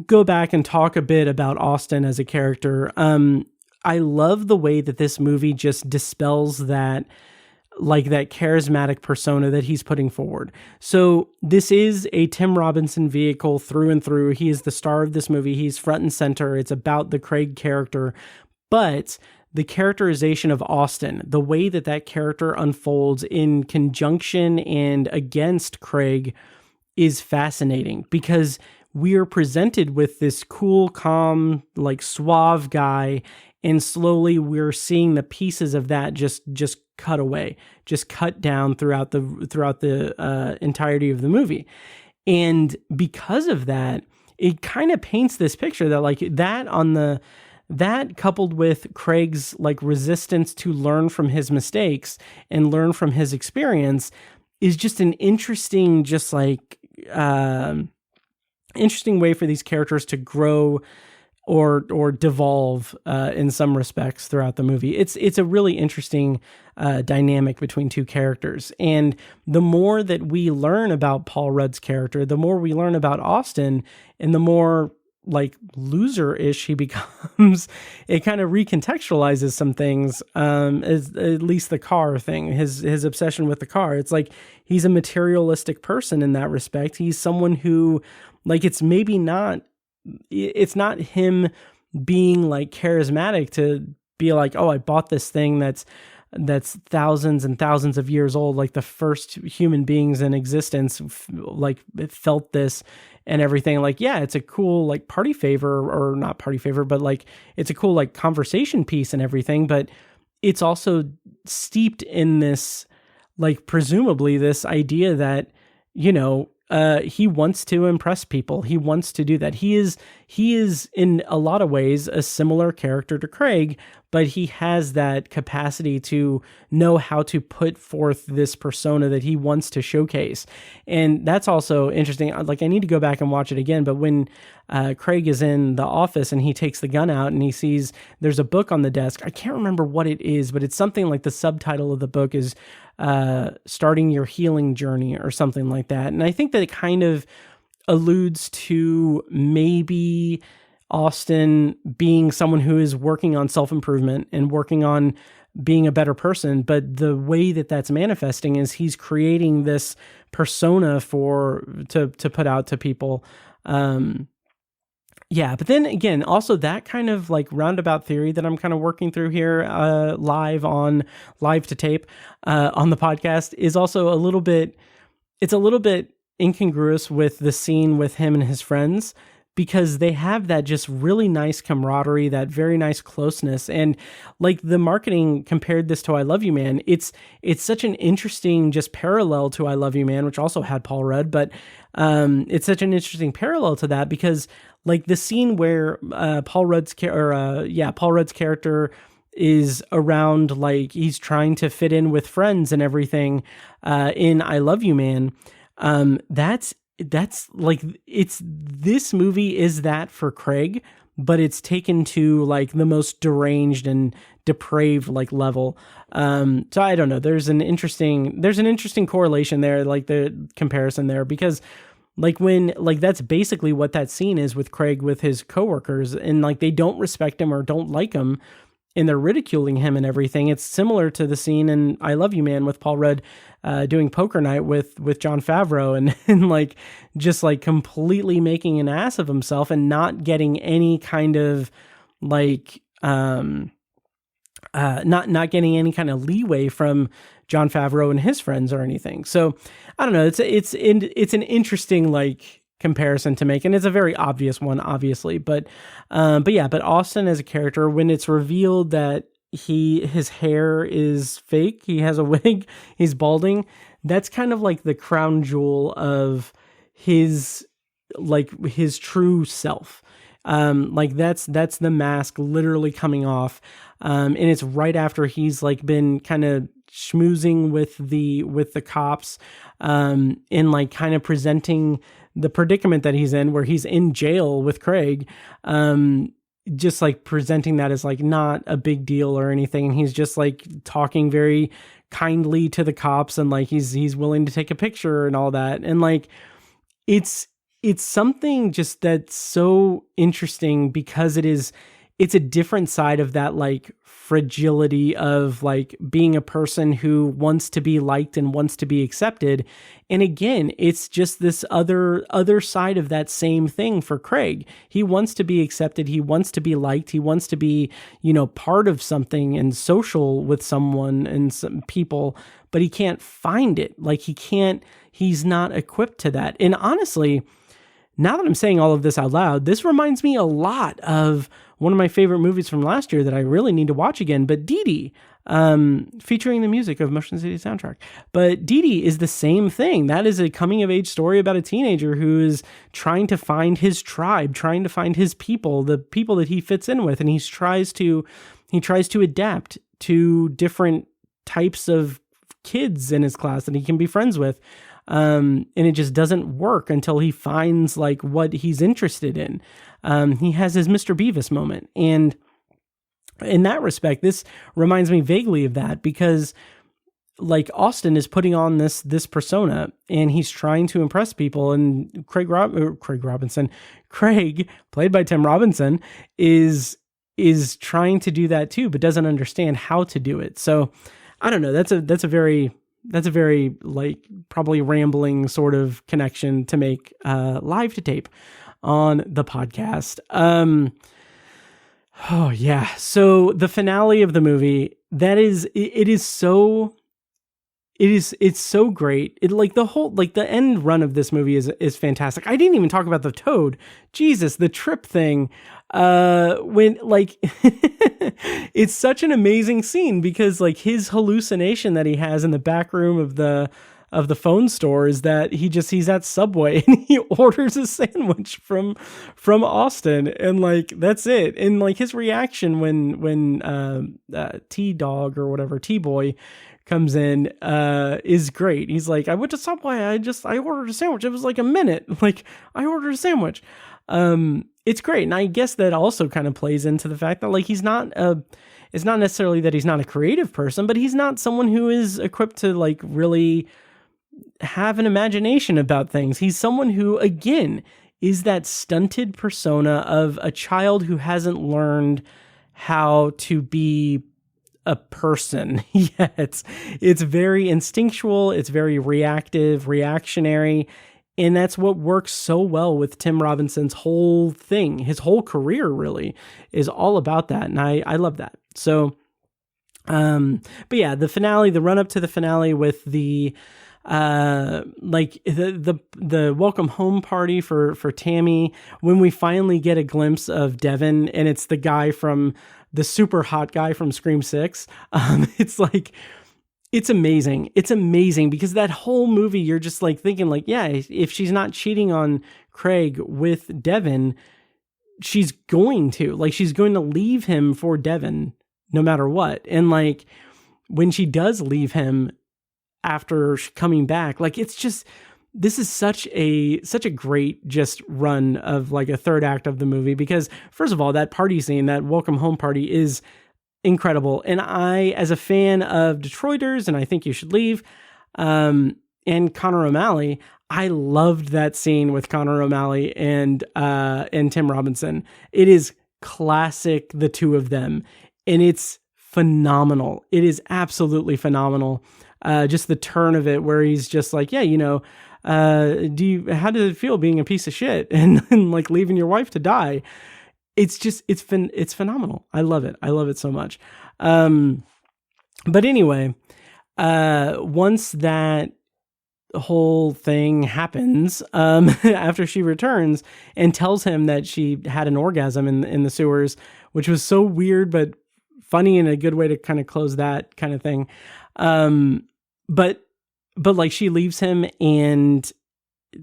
go back and talk a bit about Austin as a character, I love the way that this movie just dispels that, like, that charismatic persona that he's putting forward. So this is a Tim Robinson vehicle through and through. He is the star of this movie. He's front and center. It's about the Craig character, but the characterization of Austin, the way that character unfolds in conjunction and against Craig, is fascinating, because we are presented with this cool, calm, like, suave guy, and slowly we're seeing the pieces of that just cut away, just cut down throughout the entirety of the movie. And because of that, it kind of paints this picture that, like, that coupled with Craig's, like, resistance to learn from his mistakes and learn from his experience is just an interesting, just like, interesting way for these characters to grow or devolve in some respects throughout the movie. It's a really interesting dynamic between two characters. And the more that we learn about Paul Rudd's character, the more we learn about Austin, and the more like loser-ish he becomes, it kind of recontextualizes some things, as at least the car thing, his obsession with the car. It's like he's a materialistic person in that respect. He's someone who, like, it's not him being like charismatic to be like, oh, I bought this thing that's thousands and thousands of years old, like the first human beings in existence felt this and everything. Like, yeah, it's a cool like party favor, or not party favor, but like it's a cool like conversation piece and everything, but it's also steeped in this, like, presumably this idea that, you know, he wants to impress people. He wants to do that. He is in a lot of ways a similar character to Craig, but he has that capacity to know how to put forth this persona that he wants to showcase. And that's also interesting. Like, I need to go back and watch it again, but when Craig is in the office and he takes the gun out and he sees there's a book on the desk. I can't remember what it is, but it's something like the subtitle of the book is Starting Your Healing Journey or something like that. And I think that it kind of alludes to maybe Austin being someone who is working on self-improvement and working on being a better person. But the way that that's manifesting is he's creating this persona to put out to people. Yeah, but then again, also that kind of like roundabout theory that I'm kind of working through here live to tape on the podcast is also a little bit incongruous with the scene with him and his friends, because they have that just really nice camaraderie, that very nice closeness. And like the marketing compared this to I Love You Man, it's such an interesting just parallel to I Love You Man, which also had Paul Rudd, but it's such an interesting parallel to that, because like the scene where Paul Rudd's character is around, like he's trying to fit in with friends and everything in I Love You Man, that's like, this movie is that for Craig, but it's taken to like the most deranged and depraved like level. So I don't know, there's an interesting correlation there, like the comparison there, because like when, like that's basically what that scene is with Craig with his coworkers, and like they don't respect him or don't like him and they're ridiculing him and everything. It's similar to the scene in I Love You Man with Paul Rudd doing poker night with Jon Favreau and like just like completely making an ass of himself and not getting any kind of like not getting any kind of leeway from Jon Favreau and his friends or anything. So I don't know. It's an interesting like comparison to make, and it's a very obvious one, obviously. But Austin as a character, when it's revealed that his hair is fake, he has a wig, he's balding, that's kind of like the crown jewel of his true self. Like that's the mask literally coming off. And it's right after he's like been kind of schmoozing with the cops, and like kind of presenting the predicament that he's in, where he's in jail with Craig, just like presenting that as like not a big deal or anything. And he's just like talking very kindly to the cops, and like he's willing to take a picture and all that. And like, it's something just that's so interesting, because it's a different side of that like fragility of like being a person who wants to be liked and wants to be accepted. And again, it's just this other side of that same thing for Craig. He wants to be accepted. He wants to be liked. He wants to be, part of something and social with someone and some people, but he can't find it. Like he's not equipped to that. And honestly, now that I'm saying all of this out loud, this reminds me a lot of one of my favorite movies from last year that I really need to watch again, but Dee Dee, featuring the music of Motion City soundtrack. But Dee Dee is the same thing. That is a coming of age story about a teenager who is trying to find his tribe, trying to find his people, the people that he fits in with. And he tries to adapt to different types of kids in his class that he can be friends with. And it just doesn't work until he finds like what he's interested in. He has his Mr. Beavis moment. And in that respect, this reminds me vaguely of that, because like Austin is putting on this persona, and he's trying to impress people, and Craig, played by Tim Robinson, is trying to do that too, but doesn't understand how to do it. So I don't know. That's a very like probably rambling sort of connection to make live to tape on the podcast. Oh yeah. So the finale of the movie, it's so great. It like the end run of this movie is fantastic. I didn't even talk about the toad. Jesus, the trip thing. When like it's such an amazing scene because like his hallucination that he has in the back room of the phone store is that he's at Subway and he orders a sandwich from Austin, and like that's it. And like his reaction when T-Dog or whatever, T-Boy comes in is great. He's like, I went to Subway, I ordered a sandwich. It was like a minute. Like I ordered a sandwich. It's great. And I guess that also kind of plays into the fact that like it's not necessarily that he's not a creative person, but he's not someone who is equipped to like really have an imagination about things. He's someone who, again, is that stunted persona of a child who hasn't learned how to be a person yet. It's very instinctual. It's very reactionary. And that's what works so well with Tim Robinson's whole thing. His whole career really is all about that. And I love that. So, but yeah, the finale, the run up to the finale with the, like the welcome home party for Tammy, when we finally get a glimpse of Devin, and it's the guy from the super hot guy from Scream 6. It's like, it's amazing. It's amazing because that whole movie, you're just like thinking like, yeah, if she's not cheating on Craig with Devin, she's going to leave him for Devin no matter what. And like when she does leave him after coming back, like it's just, this is such a great just run of like a third act of the movie, because first of all, that party scene, that welcome home party is incredible. And I, as a fan of Detroiters, and I Think You Should Leave, and Connor O'Malley, I loved that scene with Connor O'Malley and Tim Robinson. It is classic, the two of them, and it's phenomenal. It is absolutely phenomenal. Just the turn of it, where he's just like, yeah, you know, how does it feel being a piece of shit and like leaving your wife to die? It's just, it's phenomenal. I love it. I love it so much. But anyway, once that whole thing happens, after she returns and tells him that she had an orgasm in the sewers, which was so weird, but funny and a good way to kind of close that kind of thing. But like she leaves him and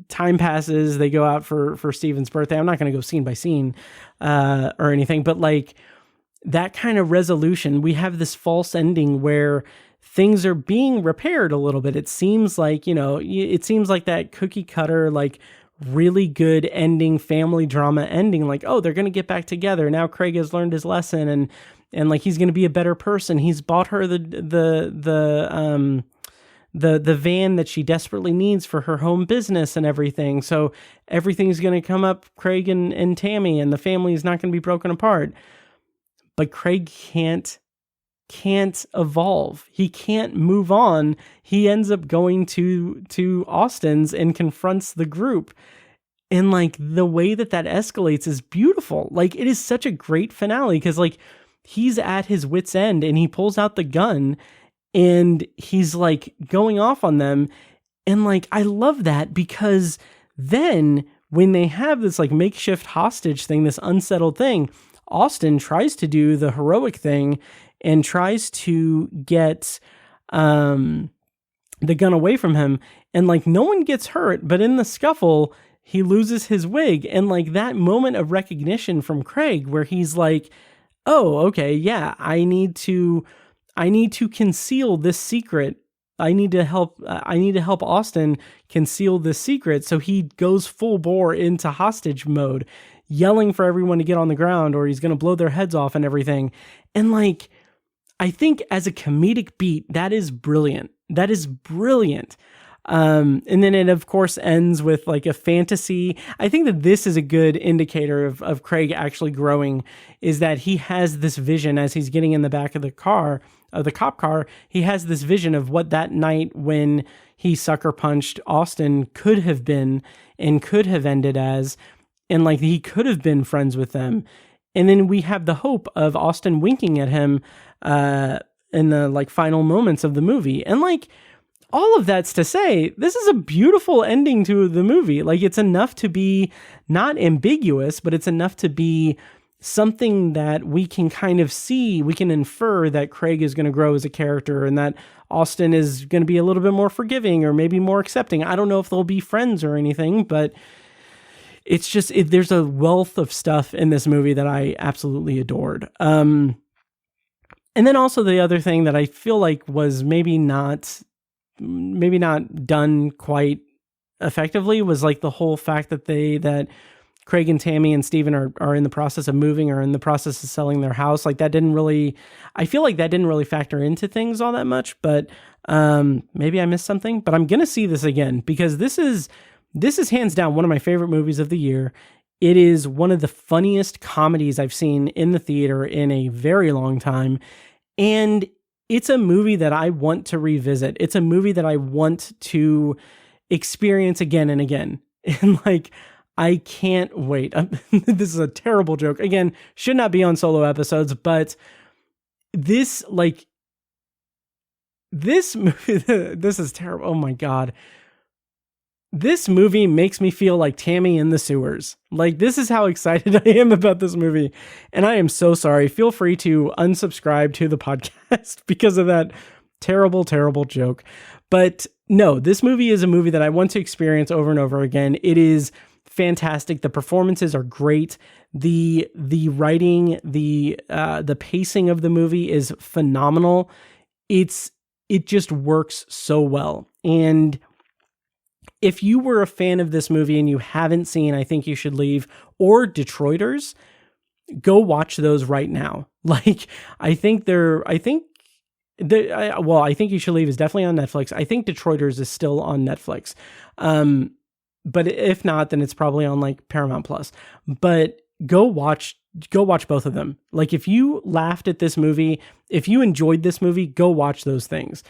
time passes, they go out for Steven's birthday. I'm not going to go scene by scene, or anything, but like that kind of resolution, we have this false ending where things are being repaired a little bit. It seems like, you know, it seems like that cookie cutter, like really good ending, family drama ending, like, oh, they're going to get back together. Now Craig has learned his lesson and like, he's going to be a better person. He's bought her the van that she desperately needs for her home business and everything. So everything's going to come up Craig and Tammy, and the family is not going to be broken apart. But Craig can't evolve. He can't move on. He ends up going to Austin's and confronts the group. And like the way that escalates is beautiful. Like it is such a great finale because like he's at his wit's end and he pulls out the gun and he's like going off on them. And like, I love that because then when they have this like makeshift hostage thing, this unsettled thing, Austin tries to do the heroic thing and tries to get the gun away from him. And like, no one gets hurt, but in the scuffle, he loses his wig. And like that moment of recognition from Craig where he's like, oh, okay, yeah, I need to conceal this secret. I need to help Austin conceal this secret. So he goes full bore into hostage mode, yelling for everyone to get on the ground or he's going to blow their heads off and everything. And like, I think as a comedic beat, that is brilliant. that is brilliant. And then it of course ends with like a fantasy. I think that this is a good indicator of Craig actually growing, is that he has this vision as he's getting in the back of the car, of the cop car. He has this vision of what that night when he sucker punched Austin could have been and could have ended as, and like he could have been friends with them. And then we have the hope of Austin winking at him in the like final moments of the movie. And like, all of that's to say, this is a beautiful ending to the movie. Like, it's enough to be not ambiguous, but it's enough to be something that we can kind of see. We can infer that Craig is going to grow as a character and that Austin is going to be a little bit more forgiving or maybe more accepting. I don't know if they'll be friends or anything, but it's just, there's a wealth of stuff in this movie that I absolutely adored. And then also the other thing that I feel like was maybe not done quite effectively was like the whole fact that Craig and Tammy and Steven are in the process of moving, or in the process of selling their house. Like that didn't really, I feel like that didn't really factor into things all that much, but maybe I missed something. But I'm going to see this again because this is hands down one of my favorite movies of the year. It is one of the funniest comedies I've seen in the theater in a very long time. And it's a movie that I want to revisit. It's a movie that I want to experience again and again. And like, I can't wait. This is a terrible joke. Again, should not be on solo episodes, but this movie, this is terrible. Oh my God. This movie makes me feel like Tammy in the sewers. Like, this is how excited I am about this movie. And I am so sorry. Feel free to unsubscribe to the podcast because of that terrible, terrible joke. But no, this movie is a movie that I want to experience over and over again. It is fantastic. The performances are great. The writing, the pacing of the movie is phenomenal. It just works so well. And if you were a fan of this movie and you haven't seen I Think You Should Leave or Detroiters, go watch those right now. Like, I think You Should Leave is definitely on Netflix. I think Detroiters is still on Netflix. But if not, then it's probably on like Paramount Plus. But go watch both of them. Like, if you laughed at this movie, if you enjoyed this movie, go watch those things.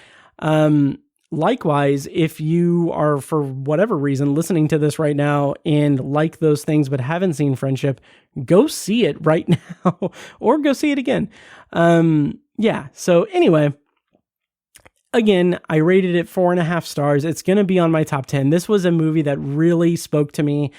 Likewise, if you are, for whatever reason, listening to this right now and like those things but haven't seen Friendship, go see it right now or go see it again. Yeah, so anyway, again, I rated it 4.5 stars. It's going to be on my top 10. This was a movie that really spoke to me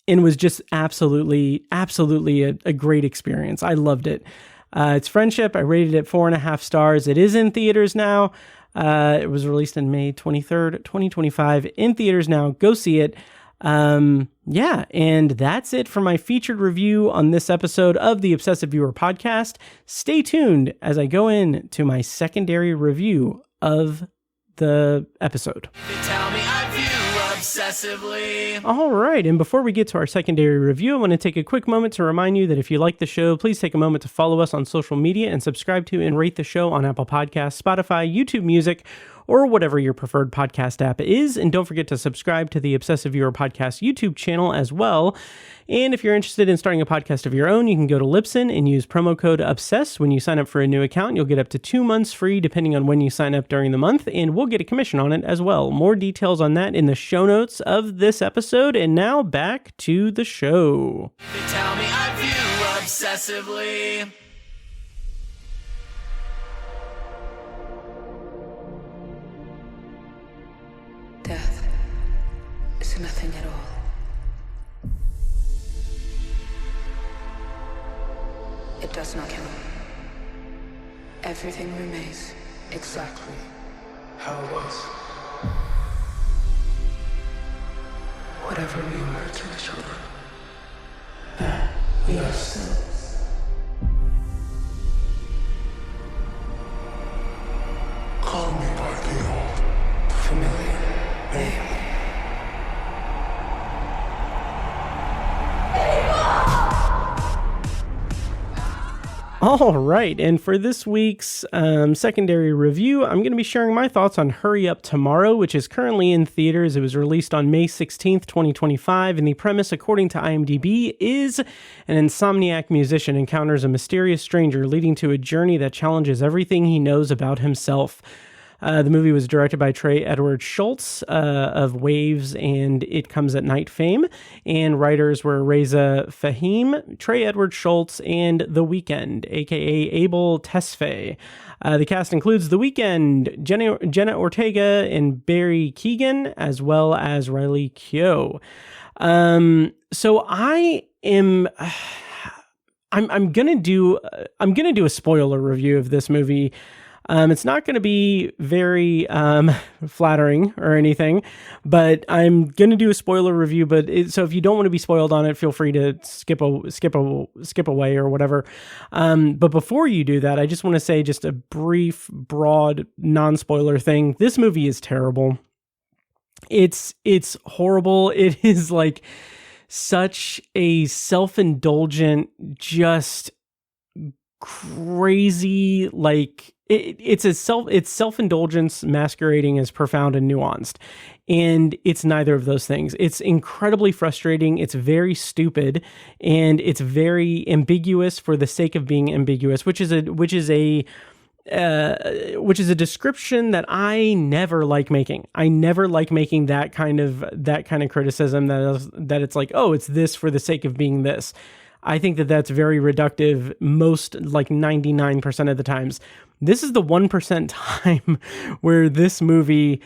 and was just absolutely a great experience. I loved it. It's Friendship. I rated it 4.5 stars. It is in theaters now. It was released in May 23rd, 2025 in theaters now. Go see it. Yeah. And that's it for my featured review on this episode of the Obsessive Viewer podcast. Stay tuned as I go into my secondary review of the episode. They tell me I view obsessively. All right, and before we get to our secondary review, I want to take a quick moment to remind you that if you like the show, please take a moment to follow us on social media and subscribe to and rate the show on Apple Podcasts, Spotify, YouTube Music, or whatever your preferred podcast app is. And don't forget to subscribe to the Obsessive Viewer Podcast YouTube channel as well. And if you're interested in starting a podcast of your own, you can go to Libsyn and use promo code OBSESS when you sign up for a new account. You'll get up to 2 months free depending on when you sign up during the month, and we'll get a commission on it as well. More details on that in the show notes of this episode. And now back to the show. They tell me I view obsessively. Death is nothing at all. It does not kill. Everything remains Exactly how it was. whatever we were to each other. That we are still. Call me by the old, familiar name. All right, and for this week's secondary review, I'm going to be sharing my thoughts on Hurry Up Tomorrow, which is currently in theaters. It was released on May 16th, 2025, and the premise, according to IMDb, is an insomniac musician encounters a mysterious stranger, leading to a journey that challenges everything he knows about himself. The movie was directed by Trey Edward Schultz of Waves and It Comes at Night fame, and writers were Reza Fahim, Trey Edward Schultz, and The Weeknd, aka Abel Tesfaye. The cast includes The Weeknd, Jenna Ortega, and Barry Keegan, as well as Riley Keough. So I'm gonna do a spoiler review of this movie. It's not going to be very flattering or anything, but I'm going to do a spoiler review. So if you don't want to be spoiled on it, feel free to skip away or whatever. But before you do that, I just want to say just a brief, broad, non-spoiler thing. This movie is terrible. It's horrible. It is like such a self-indulgent, just crazy, like it's self-indulgence masquerading as profound and nuanced, and it's neither of those things. It's incredibly frustrating, it's very stupid, and it's very ambiguous for the sake of being ambiguous, which is a description that I never like making. I never like making that kind of criticism that it's like, oh, it's this for the sake of being this. I think that that's very reductive most, like 99% of the times. This is the 1% time where this movie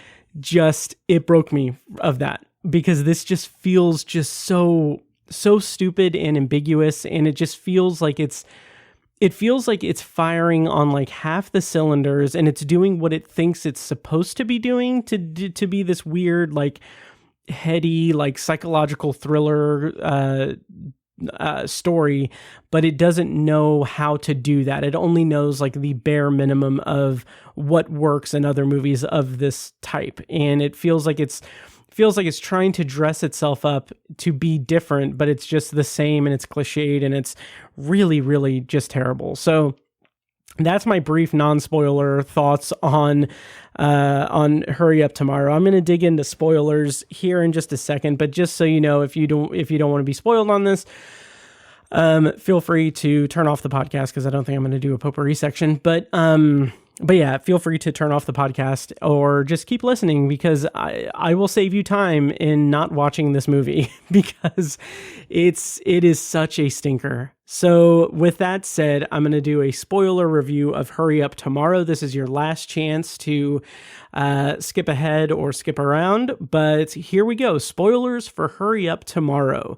it broke me of that, because this just feels just so stupid and ambiguous, and it just feels like it's firing on like half the cylinders, and it's doing what it thinks it's supposed to be doing to be this weird, like heady, like psychological thriller story, but it doesn't know how to do that. It only knows like the bare minimum of what works in other movies of this type, and it feels like it's trying to dress itself up to be different, but it's just the same, and it's cliched, and it's really, really just terrible. So that's my brief non-spoiler thoughts on Hurry Up Tomorrow. I'm going to dig into spoilers here in just a second, but just so you know, if you don't want to be spoiled on this, feel free to turn off the podcast, because I don't think I'm going to do a potpourri section. But yeah, feel free to turn off the podcast or just keep listening, because I will save you time in not watching this movie because it is such a stinker. So with that said, I'm going to do a spoiler review of Hurry Up Tomorrow. This is your last chance to skip ahead or skip around, but here we go. Spoilers for Hurry Up Tomorrow.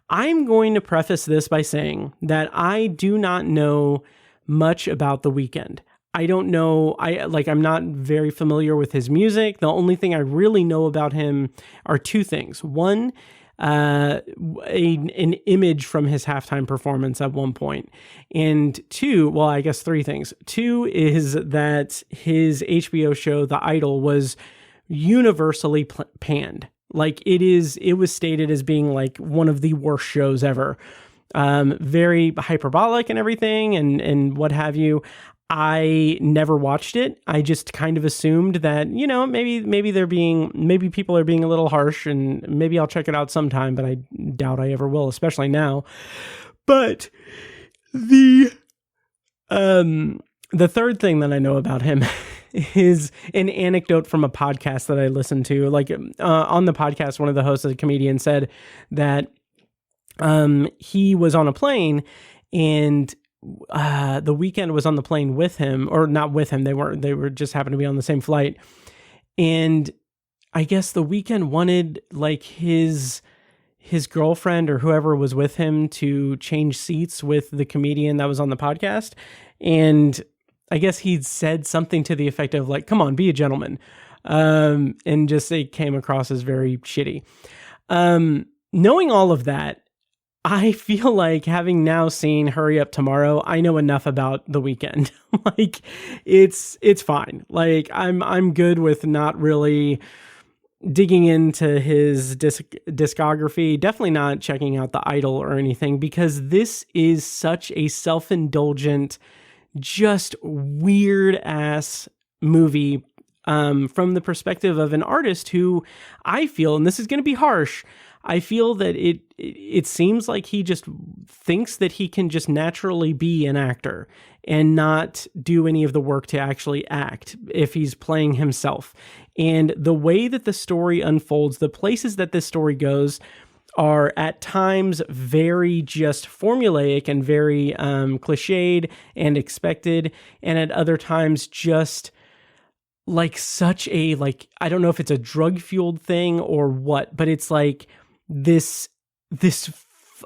I'm going to preface this by saying that I do not know much about The Weeknd. I don't know. I'm not very familiar with his music. The only thing I really know about him are two things. One, an image from his halftime performance at one point. And two, well, I guess three things. Two is that his HBO show, The Idol, was universally panned. Like it was stated as being like one of the worst shows ever. Very hyperbolic and everything and what have you. I never watched it. I just kind of assumed that, maybe people are being a little harsh, and maybe I'll check it out sometime, but I doubt I ever will, especially now. But the third thing that I know about him is an anecdote from a podcast that I listened to. Like on the podcast, one of the hosts, a comedian, said that he was on a plane, and The Weeknd was on the plane with him, or not with him. They were just happened to be on the same flight. And I guess The Weeknd wanted like his girlfriend or whoever was with him to change seats with the comedian that was on the podcast. And I guess he'd said something to the effect of like, come on, be a gentleman. And just it came across as very shitty. Knowing all of that, I feel like, having now seen Hurry Up Tomorrow, I know enough about The Weeknd. Like it's fine. Like I'm good with not really digging into his discography, definitely not checking out The Idol or anything, because this is such a self-indulgent, just weird ass movie from the perspective of an artist who I feel, and this is going to be harsh, I feel that it seems like he just thinks that he can just naturally be an actor and not do any of the work to actually act if he's playing himself. And the way that the story unfolds, the places that this story goes, are at times very just formulaic and very cliched and expected, and at other times just like such a, like, I don't know if it's a drug-fueled thing or what, but it's like this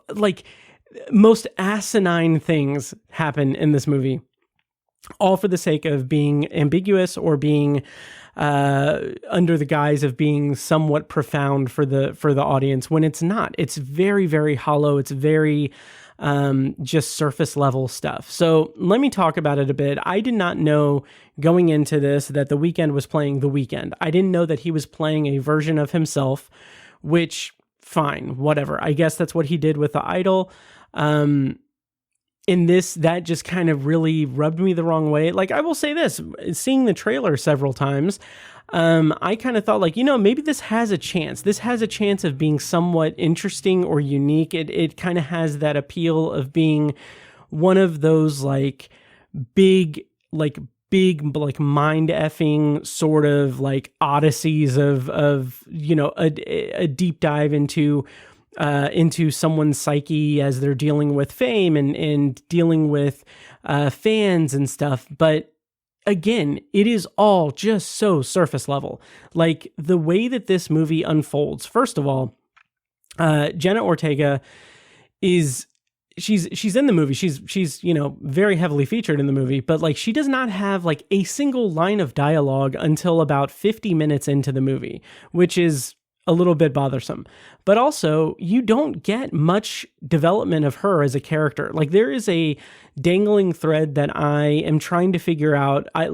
like most asinine things happen in this movie, all for the sake of being ambiguous or being under the guise of being somewhat profound for the audience, when it's not. It's very, very hollow. It's very just surface level stuff. So let me talk about it a bit. I did not know going into this that The Weeknd was playing The Weeknd. I didn't know that he was playing a version of himself, which, fine, whatever. I guess that's what he did with The Idol. In this, that just kind of really rubbed me the wrong way. Like, I will say this, seeing the trailer several times, I kind of thought, like, maybe this has a chance. This has a chance of being somewhat interesting or unique. It kind of has that appeal of being one of those, like, big mind-effing sort of, like, odysseys of a deep dive into someone's psyche as they're dealing with fame and dealing with fans and stuff. But again, it is all just so surface level. Like, the way that this movie unfolds, first of all, Jenna Ortega she's in the movie. She's very heavily featured in the movie, but like, she does not have like a single line of dialogue until about 50 minutes into the movie, which is a little bit bothersome. But also, you don't get much development of her as a character. Like, there is a dangling thread that I am trying to figure out. I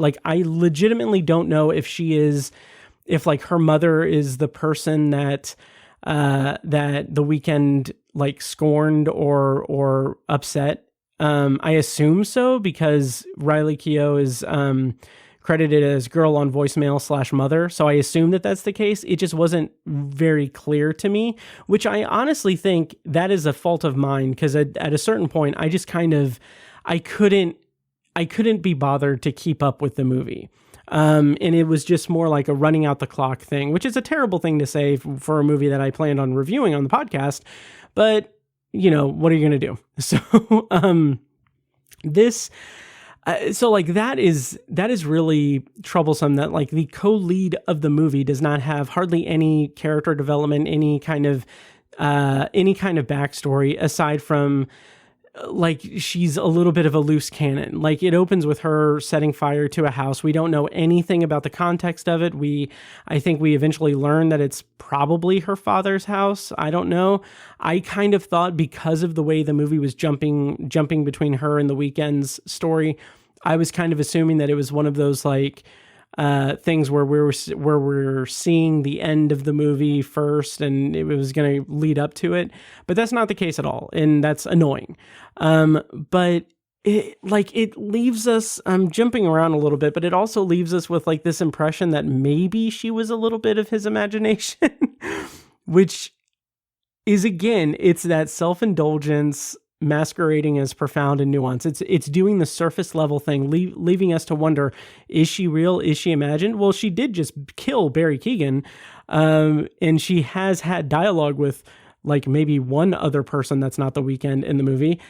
legitimately don't know if if like her mother is the person that The Weeknd like scorned or upset. I assume so, because Riley Keough is credited as girl on voicemail / mother. So I assume that that's the case. It just wasn't very clear to me, which I honestly think that is a fault of mine, because at a certain point, I just kind of, I couldn't be bothered to keep up with the movie. And it was just more like a running out the clock thing, which is a terrible thing to say for a movie that I planned on reviewing on the podcast. But, what are you going to do? So, so like that is really troublesome, that like the co-lead of the movie does not have hardly any character development, any kind of backstory, aside from like she's a little bit of a loose cannon. Like, it opens with her setting fire to a house. We don't know anything about the context of it. I think we eventually learn that it's probably her father's house. I don't know. I kind of thought, because of the way the movie was jumping between her and The Weeknd's story, I was kind of assuming that it was one of those like things where we're seeing the end of the movie first and it was going to lead up to it, but that's not the case at all, and that's annoying. But it leaves us, I'm jumping around a little bit, but it also leaves us with like this impression that maybe she was a little bit of his imagination, which is, again, it's that self-indulgence masquerading as profound and nuanced. It's doing the surface level thing, leaving us to wonder, is she real? Is she imagined? Well, she did just kill Barry Keegan, and she has had dialogue with like maybe one other person that's not The Weeknd in the movie,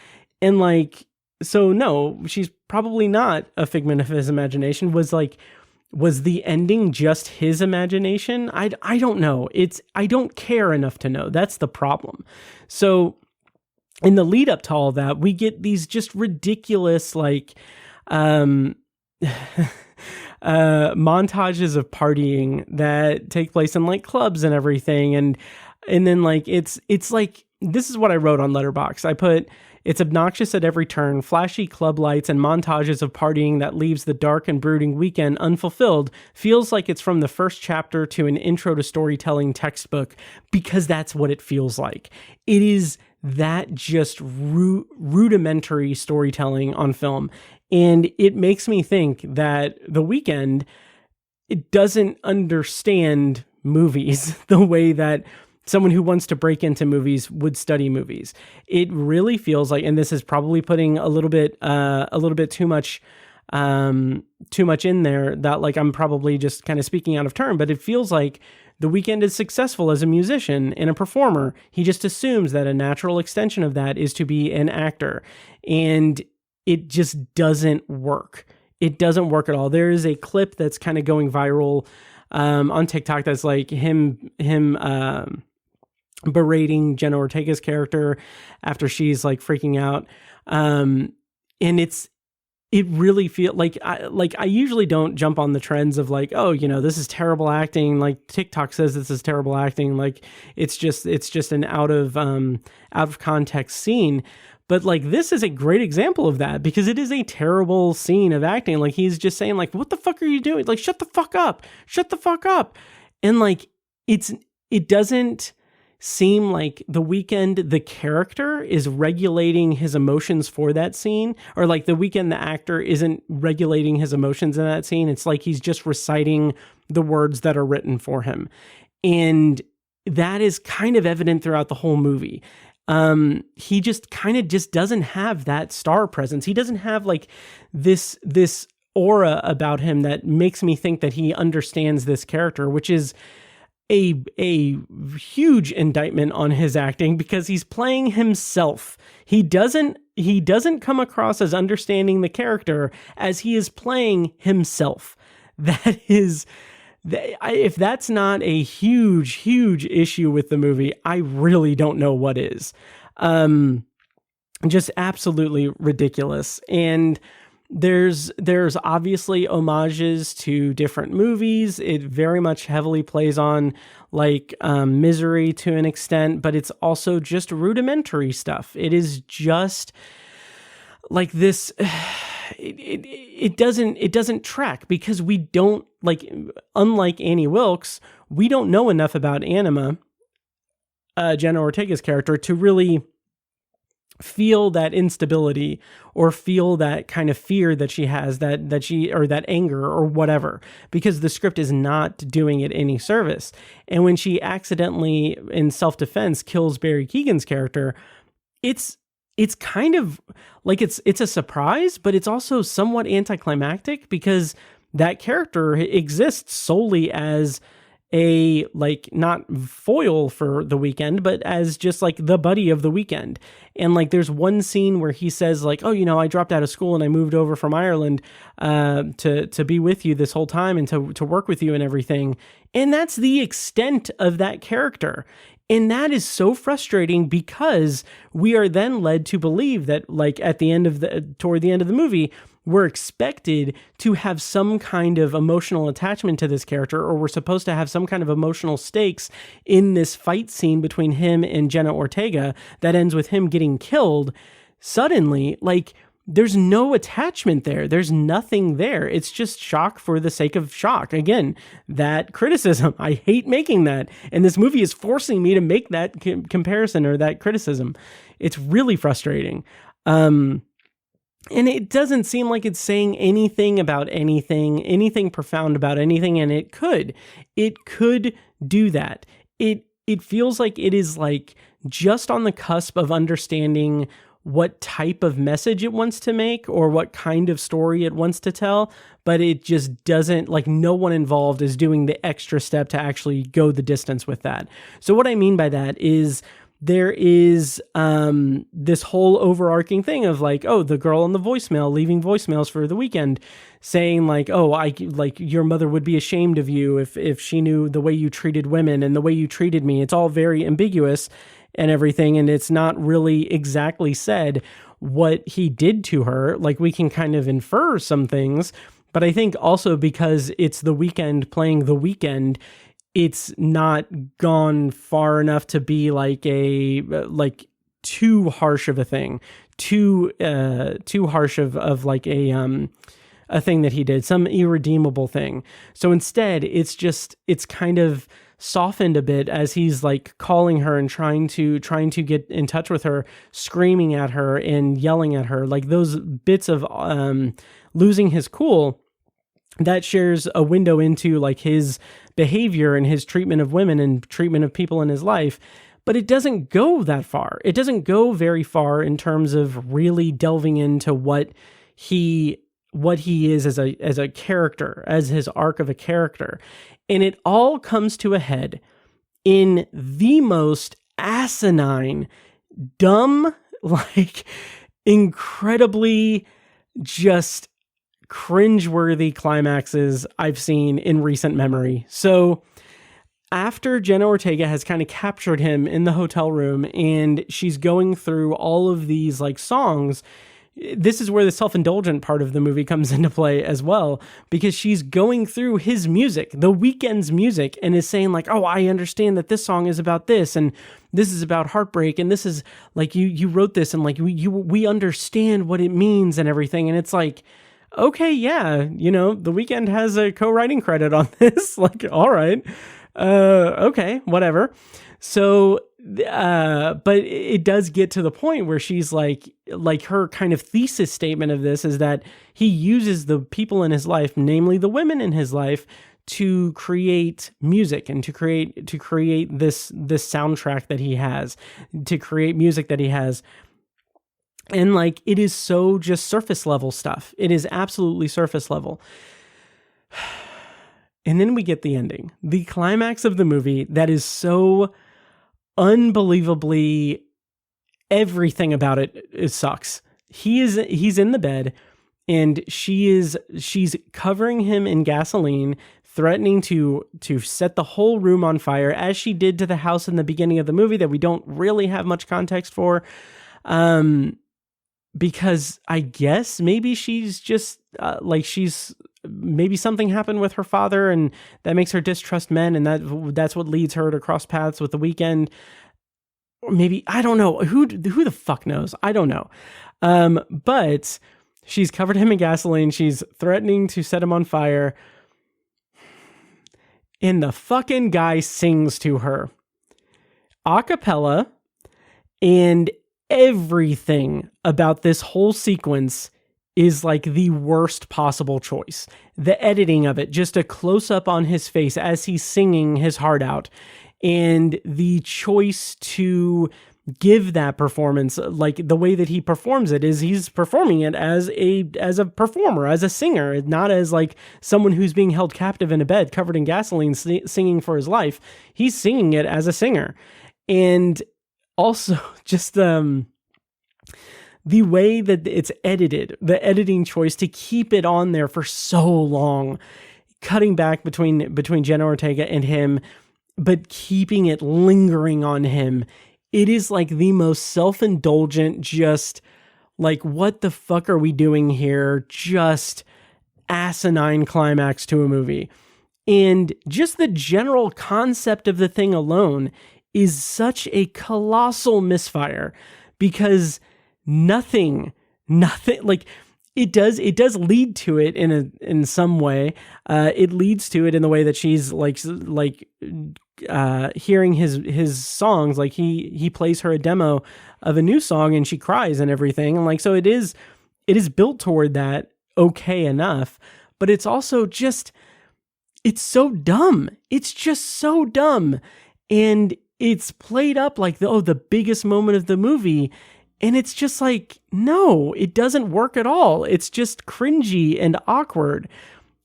and like, so no, she's probably not a figment of his imagination. Was the ending just his imagination? I don't know. I don't care enough to know. That's the problem. So in the lead up to all that, we get these just ridiculous, like, montages of partying that take place in like clubs and everything. And then like, it's like this is what I wrote on Letterboxd. I put, it's obnoxious at every turn, flashy club lights and montages of partying that leaves the dark and brooding Weeknd unfulfilled. Feels like it's from the first chapter to an intro to storytelling textbook, because that's what it feels like. It is that just rudimentary storytelling on film. And it makes me think that the Weeknd, it doesn't understand movies the way that someone who wants to break into movies would study movies. It really feels like, and this is probably putting a little bit too much in there, that like I'm probably just kind of speaking out of turn, but it feels like the Weeknd is successful as a musician and a performer. He just assumes that a natural extension of that is to be an actor, and it just doesn't work. It doesn't work at all. There is a clip that's kind of going viral on TikTok that's like him berating Jenna Ortega's character after she's like freaking out. And it really feels like I usually don't jump on the trends of like, oh, you know, this is terrible acting. Like TikTok says this is terrible acting. Like it's just an out of context scene. But like, this is a great example of that, because it is a terrible scene of acting. Like he's just saying like, what the fuck are you doing? Like, shut the fuck up. Shut the fuck up. And like, it doesn't seem like the Weeknd, the character, is regulating his emotions for that scene, or like the Weeknd, the actor, isn't regulating his emotions in that scene. It's like he's just reciting the words that are written for him. And that is kind of evident throughout the whole movie. He just kind of just doesn't have that star presence. He doesn't have like this aura about him that makes me think that he understands this character, which is a huge indictment on his acting, because he's playing himself. He doesn't come across as understanding the character as he is playing himself. If that's not a huge issue with the movie, I really don't know what is. Just absolutely ridiculous. And there's obviously homages to different movies. It very much heavily plays on like Misery to an extent, but it's also just rudimentary stuff. It is just like this. It doesn't track, because we don't, like, unlike Annie Wilkes, we don't know enough about Anima, Jenna Ortega's character, to really feel that instability or feel that kind of fear that she has, that she, or that anger or whatever, because the script is not doing it any service. And when she accidentally, in self-defense, kills Barry Keegan's character, it's kind of like it's a surprise, but it's also somewhat anticlimactic, because that character exists solely as a, like, not foil for the Weeknd, but as just like the buddy of the Weeknd. And like, there's one scene where he says like, oh, you know, I dropped out of school and I moved over from Ireland to be with you this whole time and to work with you and everything. And that's the extent of that character. And that is so frustrating, because we are then led to believe that, like, toward the end of the movie, we're expected to have some kind of emotional attachment to this character, or we're supposed to have some kind of emotional stakes in this fight scene between him and Jenna Ortega that ends with him getting killed suddenly. Like, there's no attachment there. There's nothing there. It's just shock for the sake of shock. Again, that criticism, I hate making that. And this movie is forcing me to make that comparison or that criticism. It's really frustrating. And it doesn't seem like it's saying anything about anything profound about anything. And it could do that. It feels like it is like just on the cusp of understanding what type of message it wants to make or what kind of story it wants to tell, but it just doesn't, like, no one involved is doing the extra step to actually go the distance with that. So what I mean by that is there is this whole overarching thing of like, oh, the girl on the voicemail leaving voicemails for the Weeknd saying like, oh, your mother would be ashamed of you if she knew the way you treated women and the way you treated me. It's all very ambiguous and everything, and it's not really exactly said what he did to her. Like, we can kind of infer some things, but I think also because it's the Weeknd playing the Weeknd, it's not gone far enough to be like too harsh of a thing, too harsh of like a thing that he did, some irredeemable thing. So instead, it's kind of softened a bit as he's like calling her and trying to get in touch with her, screaming at her and yelling at her, like those bits of losing his cool. That shares a window into like his behavior and his treatment of women and treatment of people in his life. But it doesn't go that far. It doesn't go very far in terms of really delving into what he is as a character, as his arc of a character. And it all comes to a head in the most asinine, dumb, like incredibly just cringeworthy climaxes I've seen in recent memory. So after Jenna Ortega has kind of captured him in the hotel room and she's going through all of these like songs, this is where the self-indulgent part of the movie comes into play as well, because she's going through his music, the Weeknd's music, and is saying like, oh, I understand that this song is about this, and this is about heartbreak, and this is like, you wrote this, and like we understand what it means and everything. And it's like, okay, yeah, you know, the Weeknd has a co-writing credit on this. Like, all right, okay, whatever. So, but it does get to the point where she's like her kind of thesis statement of this is that he uses the people in his life, namely the women in his life, to create music and to create this soundtrack that he has, to create music that he has. And like, it is so just surface level stuff. It is absolutely surface level. And then we get the ending, the climax of the movie that is so unbelievably, everything about it sucks. He's in the bed and she's covering him in gasoline, threatening to set the whole room on fire, as she did to the house in the beginning of the movie that we don't really have much context for. Because I guess maybe she's just maybe something happened with her father and that makes her distrust men, and that's what leads her to cross paths with the Weeknd. Or maybe, I don't know, who the fuck knows? I don't know. But she's covered him in gasoline. She's threatening to set him on fire. And the fucking guy sings to her a cappella, and everything about this whole sequence is like the worst possible choice. The editing of it, just a close up on his face as he's singing his heart out, and the choice to give that performance, like the way that he performs it is he's performing it as a performer, as a singer, not as like someone who's being held captive in a bed covered in gasoline singing for his life. He's singing it as a singer. And also just the way that it's edited, the editing choice to keep it on there for so long, cutting back between Jenna Ortega and him, but keeping it lingering on him. It is like the most self-indulgent, just like, what the fuck are we doing here? Just asinine climax to a movie. And just the general concept of the thing alone is such a colossal misfire, because nothing like it does lead to it in some way. It leads to it in the way that she's like hearing his songs, like he plays her a demo of a new song and she cries and everything, and like, so it is built toward that okay enough, but it's also just, it's so dumb. It's just so dumb, and it's played up like the biggest moment of the movie, and it's just like, no, it doesn't work at all. It's just cringy and awkward.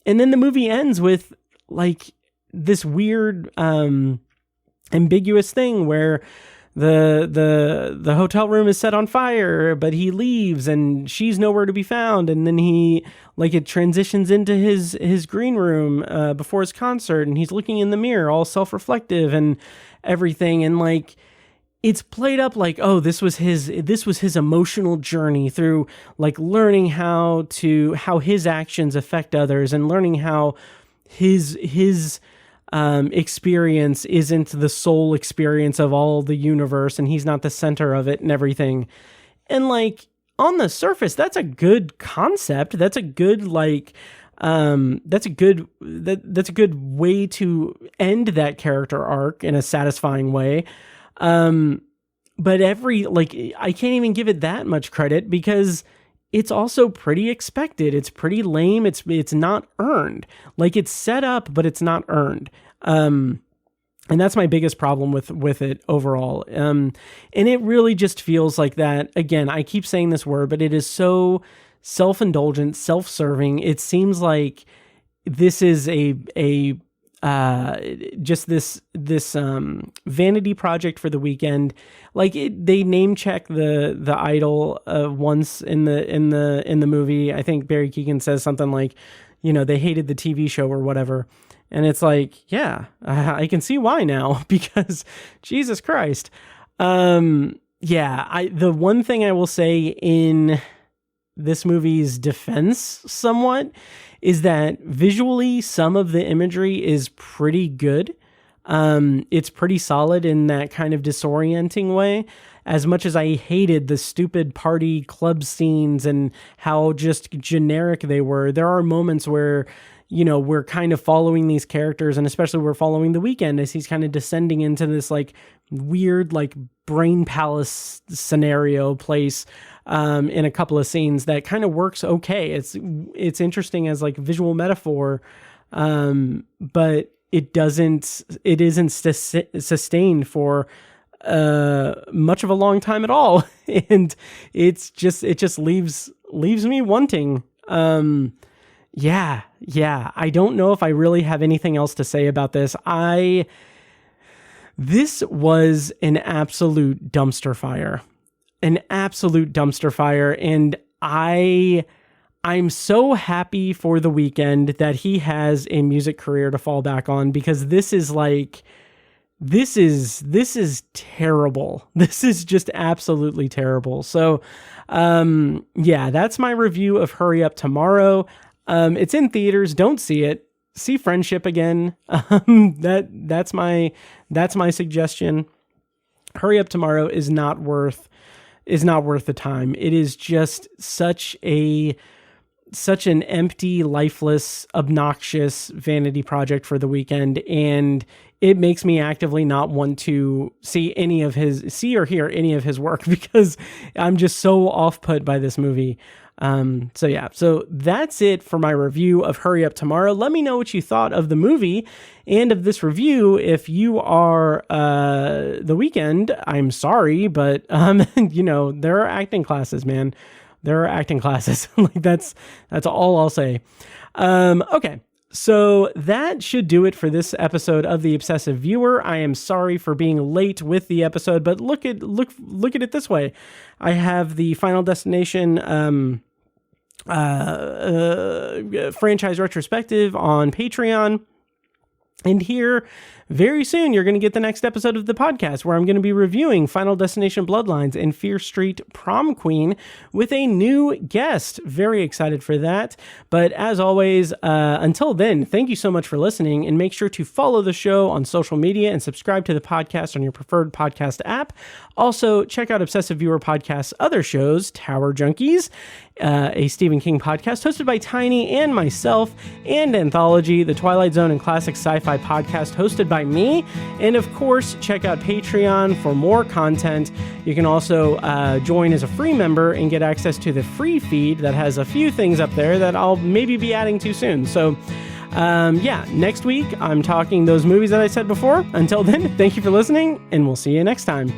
And then the movie ends with like this weird ambiguous thing where the hotel room is set on fire, but he leaves and she's nowhere to be found, and then it transitions into his green room before his concert, and he's looking in the mirror all self-reflective and everything, and like, it's played up like, oh, this was his emotional journey through like learning how his actions affect others, and learning how his experience isn't the sole experience of all the universe, and he's not the center of it and everything. And like, on the surface, that's a good concept. That's a good, like, that's a good way to end that character arc in a satisfying way. But I can't even give it that much credit because it's also pretty expected. It's pretty lame. It's not earned. Like, it's set up, but it's not earned. And that's my biggest problem with it overall. And it really just feels like that. Again, I keep saying this word, but it is so self-indulgent, self-serving. It seems like this is just this vanity project for the Weeknd. Like, they name check the idol once in the movie. I think Barry Keegan says something like, they hated the TV show or whatever. And it's like, yeah, I can see why now, because Jesus Christ. The one thing I will say in this movie's defense somewhat is that visually some of the imagery is pretty good. It's pretty solid in that kind of disorienting way. As much as I hated the stupid party club scenes and how just generic they were, there are moments where, we're kind of following these characters, and especially we're following the Weeknd as he's kind of descending into this like weird, like brain palace scenario place, in a couple of scenes that kind of works okay. It's interesting as like visual metaphor, but it isn't sustained for much of a long time at all, and it just leaves me wanting. I don't know if I really have anything else to say about this. This was an absolute dumpster fire. And I'm so happy for the Weeknd that he has a music career to fall back on, because this is terrible. This is just absolutely terrible. So, that's my review of Hurry Up Tomorrow. It's in theaters. Don't see it. See Friendship again. That's my suggestion. Hurry Up Tomorrow is not worth the time. It is just such an empty, lifeless, obnoxious vanity project for the Weeknd, and it makes me actively not want to see or hear any of his work, because I'm just so off-put by this movie. So that's it for my review of Hurry Up Tomorrow. Let me know what you thought of the movie and of this review. If you are the Weeknd, I'm sorry, but there are acting classes, man. There are acting classes. Like, that's all I'll say. Okay. So that should do it for this episode of The Obsessive Viewer. I am sorry for being late with the episode, but look at it this way. I have the Final Destination franchise retrospective on Patreon. And here, very soon, you're going to get the next episode of the podcast, where I'm going to be reviewing Final Destination Bloodlines and Fear Street Prom Queen with a new guest. Very excited for that. But as always, until then, thank you so much for listening, and make sure to follow the show on social media and subscribe to the podcast on your preferred podcast app. Also, check out Obsessive Viewer Podcast's other shows, Tower Junkies, a Stephen King podcast hosted by Tiny and myself, and Anthology, the Twilight Zone and classic sci-fi podcast hosted by me. And of course, check out Patreon for more content. You can also join as a free member and get access to the free feed that has a few things up there that I'll maybe be adding too soon. So next week I'm talking those movies that I said before. Until then, thank you for listening, and we'll see you next time.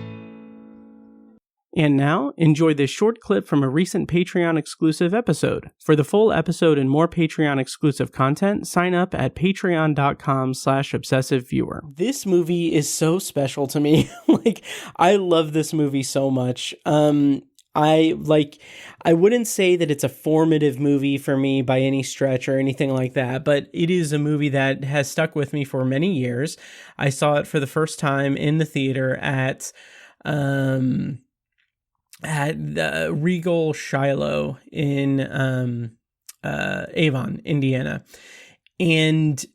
And now, enjoy this short clip from a recent Patreon-exclusive episode. For the full episode and more Patreon-exclusive content, sign up at patreon.com/obsessiveviewer. This movie is so special to me. I love this movie so much. I wouldn't say that it's a formative movie for me by any stretch or anything like that, but it is a movie that has stuck with me for many years. I saw it for the first time in the theater at Regal Shiloh in Avon, Indiana. And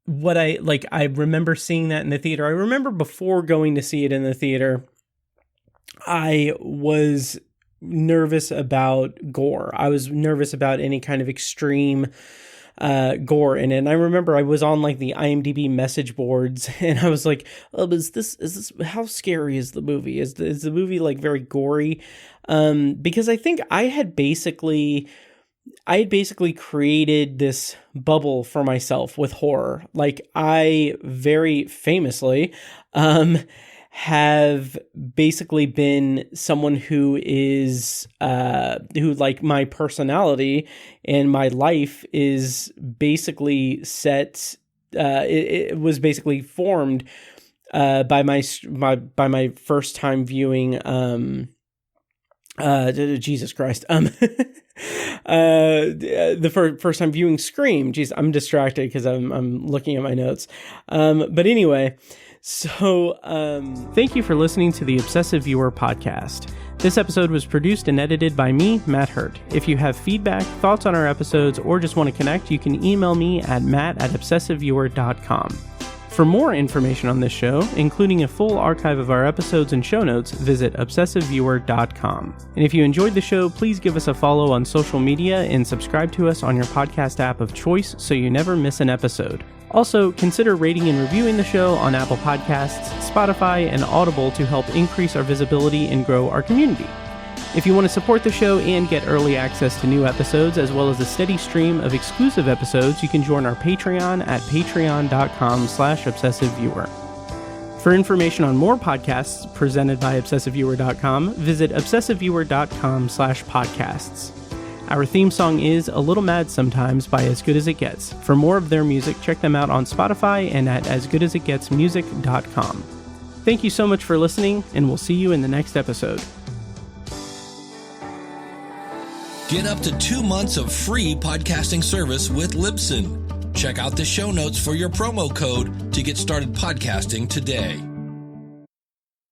what I remember seeing that in the theater. I remember before going to see it in the theater, I was nervous about gore. I was nervous about any kind of extreme gore in it. And I remember I was on like the IMDb message boards, and I was like, oh, is this how scary is the movie? Is the movie like very gory? Because I think I had basically created this bubble for myself with horror. Like, I very famously have basically been someone who is who, like, my personality and my life is basically set. It was basically formed by my first time viewing. Jesus Christ. The first time viewing Scream. Jeez, I'm distracted because I'm looking at my notes. But anyway, so thank you for listening to the Obsessive Viewer podcast. This episode was produced and edited by me, Matt Hurt. If you have feedback, thoughts on our episodes, or just want to connect, you can email me at matt@obsessiveviewer.com. For more information on this show, including a full archive of our episodes and show notes, visit obsessiveviewer.com. And if you enjoyed the show, please give us a follow on social media and subscribe to us on your podcast app of choice so you never miss an episode. Also, consider rating and reviewing the show on Apple Podcasts, Spotify, and Audible to help increase our visibility and grow our community. If you want to support the show and get early access to new episodes, as well as a steady stream of exclusive episodes, you can join our Patreon at patreon.com/obsessiveviewer. For information on more podcasts presented by obsessiveviewer.com, visit obsessiveviewer.com/podcasts. Our theme song is A Little Mad Sometimes by As Good As It Gets. For more of their music, check them out on Spotify and at asgoodasitgetsmusic.com. Thank you so much for listening, and we'll see you in the next episode. Get up to 2 months of free podcasting service with Libsyn. Check out the show notes for your promo code to get started podcasting today.